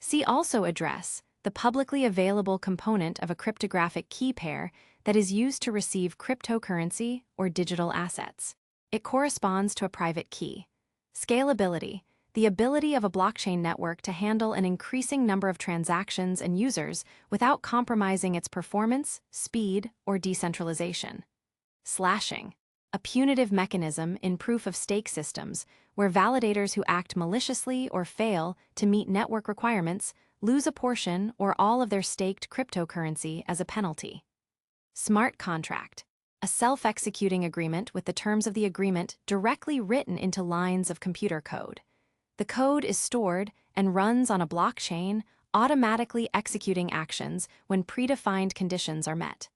Speaker 1: See also address, the publicly available component of a cryptographic key pair that is used to receive cryptocurrency or digital assets. It corresponds to a private key. Scalability. The ability of a blockchain network to handle an increasing number of transactions and users without compromising its performance, speed, or decentralization. Slashing. A punitive mechanism in proof-of-stake systems where validators who act maliciously or fail to meet network requirements lose a portion or all of their staked cryptocurrency as a penalty. Smart contract. A self-executing agreement with the terms of the agreement directly written into lines of computer code. The code is stored and runs on a blockchain, automatically executing actions when predefined conditions are met.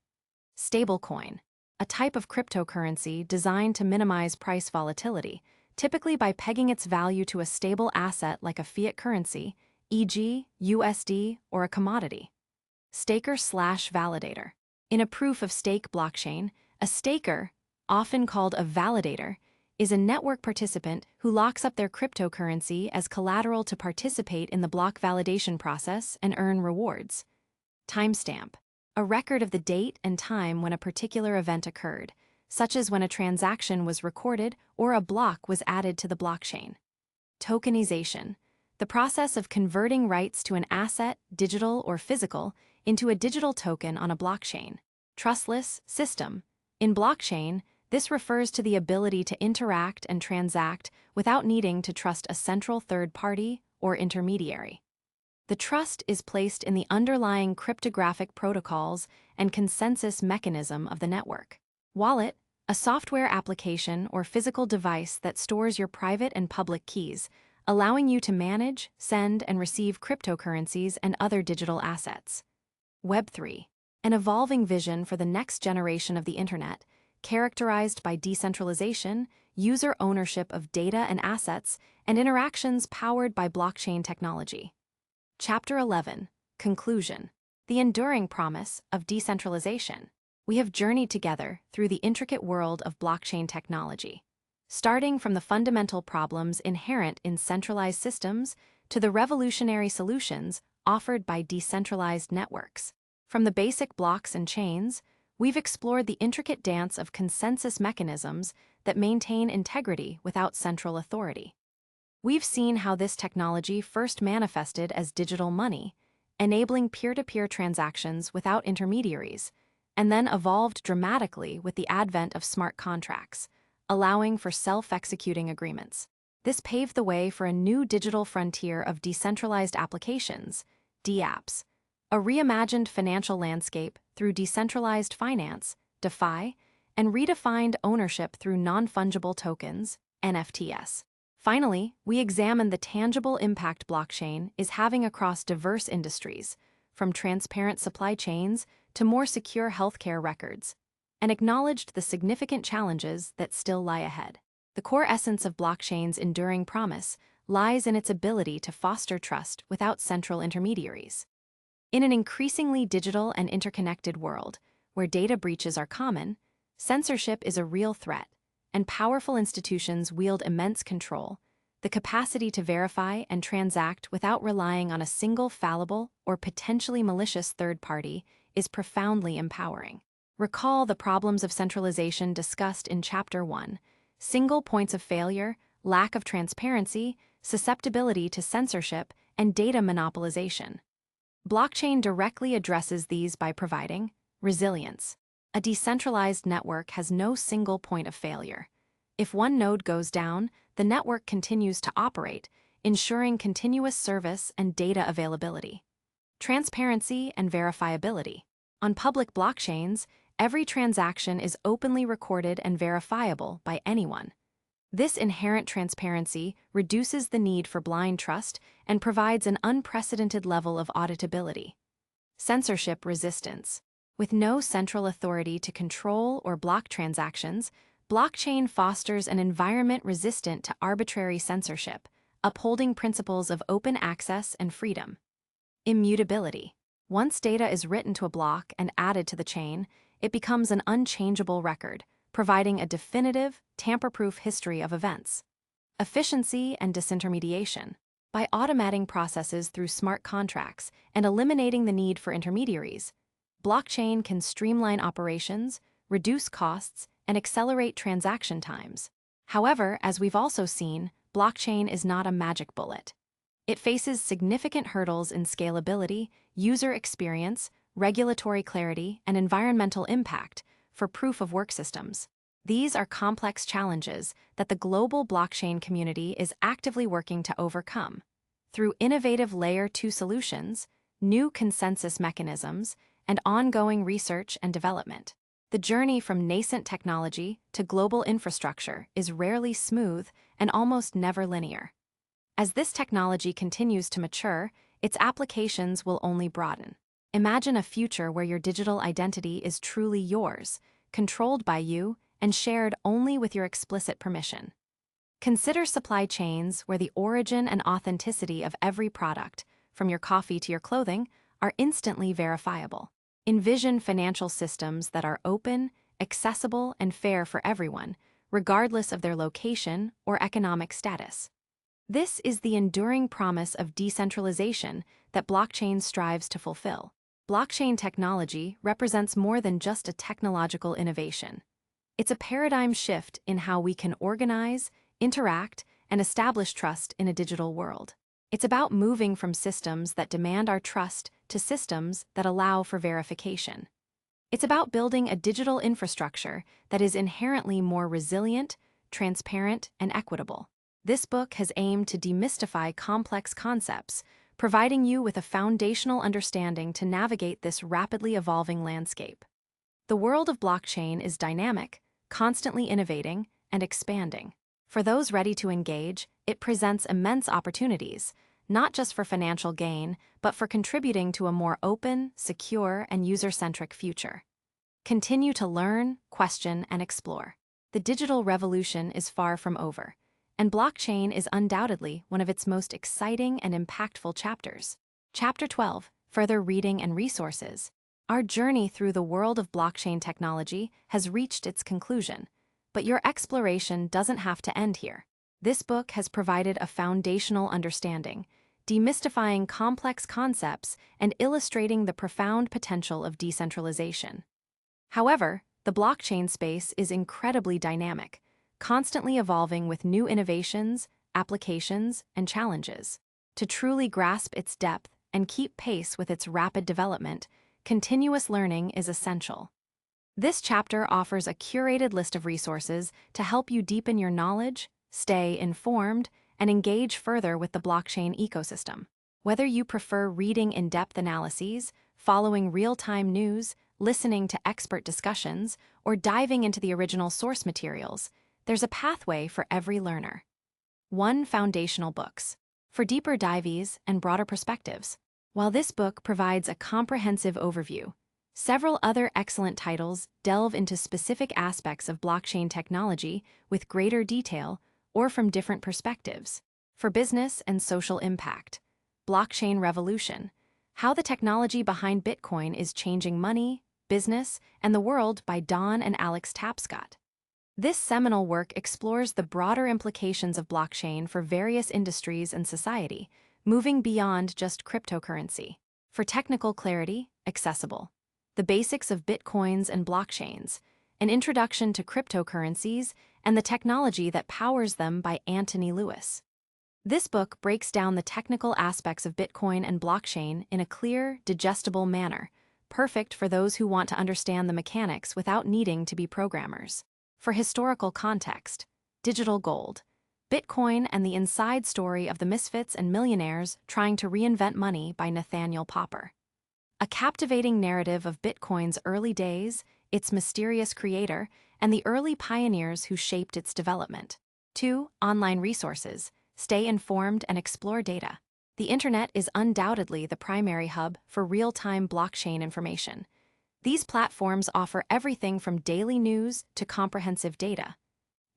Speaker 1: Stablecoin. A type of cryptocurrency designed to minimize price volatility, typically by pegging its value to a stable asset like a fiat currency, e.g., USD, or a commodity. Staker/validator. In a proof-of-stake blockchain, a staker, often called a validator, is a network participant who locks up their cryptocurrency as collateral to participate in the block validation process and earn rewards. Timestamp. A record of the date and time when a particular event occurred, such as when a transaction was recorded or a block was added to the blockchain. Tokenization. The process of converting rights to an asset, digital or physical, into a digital token on a blockchain. Trustless system. In blockchain, this refers to the ability to interact and transact without needing to trust a central third party or intermediary. The trust is placed in the underlying cryptographic protocols and consensus mechanism of the network. Wallet, a software application or physical device that stores your private and public keys, allowing you to manage, send, and receive cryptocurrencies and other digital assets. Web3, an evolving vision for the next generation of the Internet, characterized by decentralization, user ownership of data and assets, and interactions powered by blockchain technology. Chapter 11. Conclusion. The enduring promise of decentralization. We have journeyed together through the intricate world of blockchain technology, starting from the fundamental problems inherent in centralized systems to the revolutionary solutions offered by decentralized networks. From the basic blocks and chains, we've explored the intricate dance of consensus mechanisms that maintain integrity without central authority. We've seen how this technology first manifested as digital money, enabling peer-to-peer transactions without intermediaries, and then evolved dramatically with the advent of smart contracts, allowing for self-executing agreements. This paved the way for a new digital frontier of decentralized applications, DApps, a reimagined financial landscape through decentralized finance, DeFi, and redefined ownership through non-fungible tokens, NFTs. Finally, we examined the tangible impact blockchain is having across diverse industries, from transparent supply chains to more secure healthcare records, and acknowledged the significant challenges that still lie ahead. The core essence of blockchain's enduring promise lies in its ability to foster trust without central intermediaries. In an increasingly digital and interconnected world, where data breaches are common, censorship is a real threat, and powerful institutions wield immense control. The capacity to verify and transact without relying on a single fallible or potentially malicious third party is profoundly empowering. Recall the problems of centralization discussed in Chapter 1. single points of failure, lack of transparency, susceptibility to censorship, and data monopolization. Blockchain directly addresses these by providing resilience. A decentralized network has no single point of failure. If one node goes down, the network continues to operate, ensuring continuous service and data availability. Transparency and verifiability. On public blockchains, every transaction is openly recorded and verifiable by anyone. This inherent transparency reduces the need for blind trust and provides an unprecedented level of auditability. Censorship resistance. With no central authority to control or block transactions, blockchain fosters an environment resistant to arbitrary censorship, upholding principles of open access and freedom. Immutability. Once data is written to a block and added to the chain, it becomes an unchangeable record, providing a definitive, tamper-proof history of events. Efficiency and disintermediation. By automating processes through smart contracts and eliminating the need for intermediaries, blockchain can streamline operations, reduce costs, and accelerate transaction times. However, as we've also seen, blockchain is not a magic bullet. It faces significant hurdles in scalability, user experience, regulatory clarity, and environmental impact for proof-of-work systems. These are complex challenges that the global blockchain community is actively working to overcome. Through innovative Layer 2 solutions, new consensus mechanisms, and ongoing research and development, the journey from nascent technology to global infrastructure is rarely smooth and almost never linear. As this technology continues to mature, its applications will only broaden. Imagine a future where your digital identity is truly yours, controlled by you, and shared only with your explicit permission. Consider supply chains where the origin and authenticity of every product, from your coffee to your clothing, are instantly verifiable. Envision financial systems that are open, accessible, and fair for everyone, regardless of their location or economic status. This is the enduring promise of decentralization that blockchain strives to fulfill. Blockchain technology represents more than just a technological innovation. It's a paradigm shift in how we can organize, interact, and establish trust in a digital world. It's about moving from systems that demand our trust to systems that allow for verification. It's about building a digital infrastructure that is inherently more resilient, transparent, and equitable. This book has aimed to demystify complex concepts, providing you with a foundational understanding to navigate this rapidly evolving landscape. The world of blockchain is dynamic, constantly innovating, and expanding. For those ready to engage, it presents immense opportunities, not just for financial gain, but for contributing to a more open, secure, and user-centric future. Continue to learn, question, and explore. The digital revolution is far from over, and blockchain is undoubtedly one of its most exciting and impactful chapters. Chapter 12, Further Reading and Resources. Our journey through the world of blockchain technology has reached its conclusion, but your exploration doesn't have to end here. This book has provided a foundational understanding, demystifying complex concepts and illustrating the profound potential of decentralization. However, the blockchain space is incredibly dynamic, constantly evolving with new innovations, applications, and challenges. To truly grasp its depth and keep pace with its rapid development, continuous learning is essential. This chapter offers a curated list of resources to help you deepen your knowledge, stay informed, and engage further with the blockchain ecosystem. Whether you prefer reading in-depth analyses, following real-time news, listening to expert discussions, or diving into the original source materials, there's a pathway for every learner. 1. Foundational books. For deeper dives and broader perspectives. While this book provides a comprehensive overview, several other excellent titles delve into specific aspects of blockchain technology with greater detail or from different perspectives. For business and social impact. Blockchain Revolution. How the technology behind Bitcoin is changing money, business, and the world by Don and Alex Tapscott. This seminal work explores the broader implications of blockchain for various industries and society, moving beyond just cryptocurrency. For technical clarity, accessible. The basics of Bitcoins and blockchains, an introduction to cryptocurrencies and the technology that powers them by Anthony Lewis. This book breaks down the technical aspects of Bitcoin and blockchain in a clear, digestible manner, perfect for those who want to understand the mechanics without needing to be programmers. For historical context, digital gold, Bitcoin and the inside story of the misfits and millionaires trying to reinvent money by Nathaniel Popper. A captivating narrative of Bitcoin's early days, its mysterious creator, and the early pioneers who shaped its development. 2. Online resources. Stay informed and explore data. The internet is undoubtedly the primary hub for real-time blockchain information. These platforms offer everything from daily news to comprehensive data.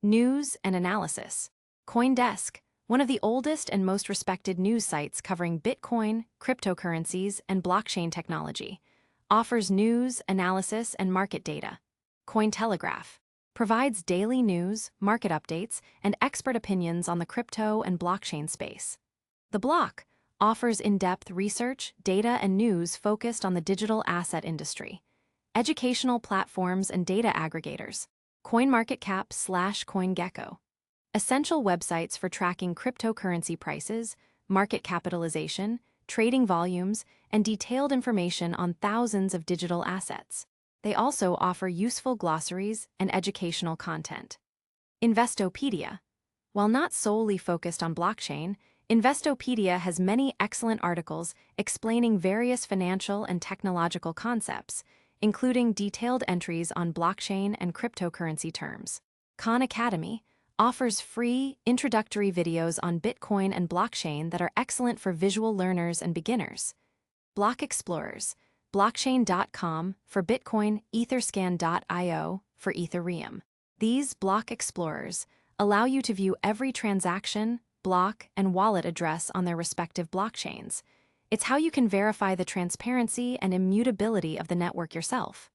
Speaker 1: News and analysis. CoinDesk, one of the oldest and most respected news sites covering Bitcoin, cryptocurrencies, and blockchain technology, offers news, analysis, and market data. Cointelegraph provides daily news, market updates, and expert opinions on the crypto and blockchain space. The Block offers in-depth research, data, and news focused on the digital asset industry. Educational platforms and data aggregators. CoinMarketCap/CoinGecko. Essential websites for tracking cryptocurrency prices, market capitalization, trading volumes, and detailed information on thousands of digital assets. They also offer useful glossaries and educational content. Investopedia. While not solely focused on blockchain, Investopedia has many excellent articles explaining various financial and technological concepts, including detailed entries on blockchain and cryptocurrency terms. Khan Academy offers free, introductory videos on Bitcoin and blockchain that are excellent for visual learners and beginners. Block Explorers. Blockchain.com for Bitcoin, Etherscan.io for Ethereum. These block explorers allow you to view every transaction, block, and wallet address on their respective blockchains. It's how you can verify the transparency and immutability of the network yourself.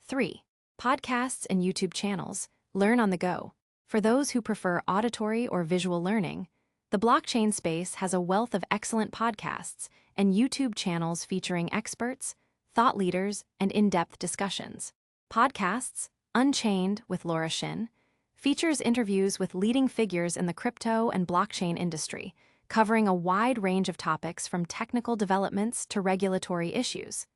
Speaker 1: 3. Podcasts and YouTube channels. Learn on the go. For those who prefer auditory or visual learning, the blockchain space has a wealth of excellent podcasts and YouTube channels featuring experts, thought leaders, and in-depth discussions. Podcasts, Unchained with Laura Shin, features interviews with leading figures in the crypto and blockchain industry, covering a wide range of topics from technical developments to regulatory issues.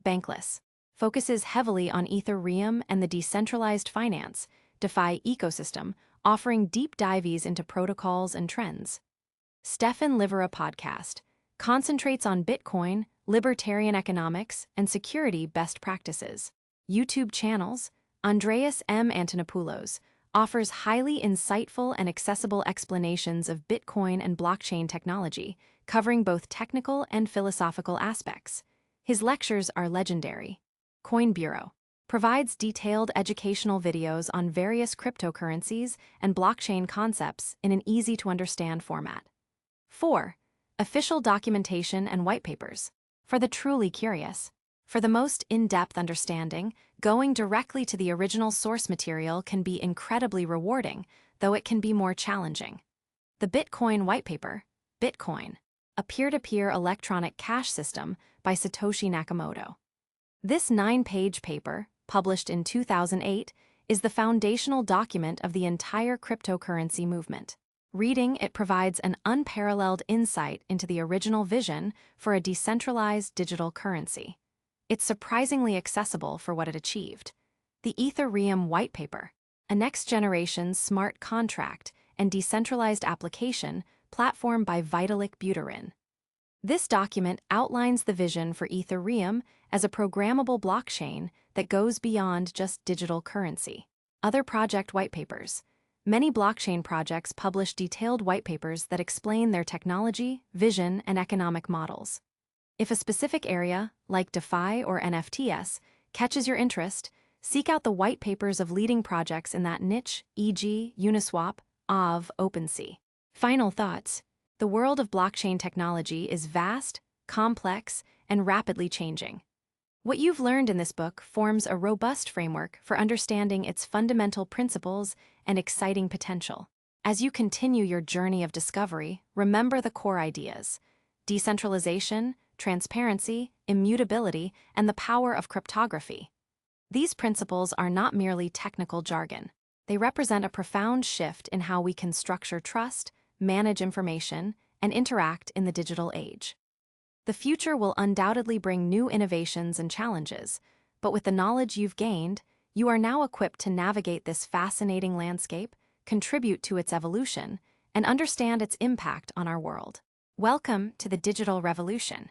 Speaker 1: Bankless focuses heavily on Ethereum and the decentralized finance, DeFi ecosystem, offering deep dives into protocols and trends. Stefan Livera podcast concentrates on Bitcoin, libertarian economics, and security best practices. YouTube channels, Andreas M. Antonopoulos offers highly insightful and accessible explanations of Bitcoin and blockchain technology, covering both technical and philosophical aspects. His lectures are legendary. Coin Bureau provides detailed educational videos on various cryptocurrencies and blockchain concepts in an easy-to-understand format. 4. Official documentation and white papers. For the truly curious. For the most in-depth understanding, going directly to the original source material can be incredibly rewarding, though it can be more challenging. The Bitcoin White Paper, Bitcoin, a peer-to-peer electronic cash system by Satoshi Nakamoto. This 9-page paper, published in 2008, is the foundational document of the entire cryptocurrency movement. Reading it provides an unparalleled insight into the original vision for a decentralized digital currency. It's surprisingly accessible for what it achieved. The Ethereum White Paper, a next-generation smart contract and decentralized application platform by Vitalik Buterin. This document outlines the vision for Ethereum as a programmable blockchain that goes beyond just digital currency. Other project white papers. Many blockchain projects publish detailed white papers that explain their technology, vision, and economic models. If a specific area, like DeFi or NFTs, catches your interest, seek out the white papers of leading projects in that niche, e.g., Uniswap, Aave, OpenSea. Final thoughts. The world of blockchain technology is vast, complex, and rapidly changing. What you've learned in this book forms a robust framework for understanding its fundamental principles and exciting potential. As you continue your journey of discovery, remember the core ideas: decentralization, transparency, immutability, and the power of cryptography. These principles are not merely technical jargon. They represent a profound shift in how we can structure trust, manage information, and interact in the digital age. The future will undoubtedly bring new innovations and challenges, but with the knowledge you've gained, you are now equipped to navigate this fascinating landscape, contribute to its evolution, and understand its impact on our world. Welcome to the digital revolution.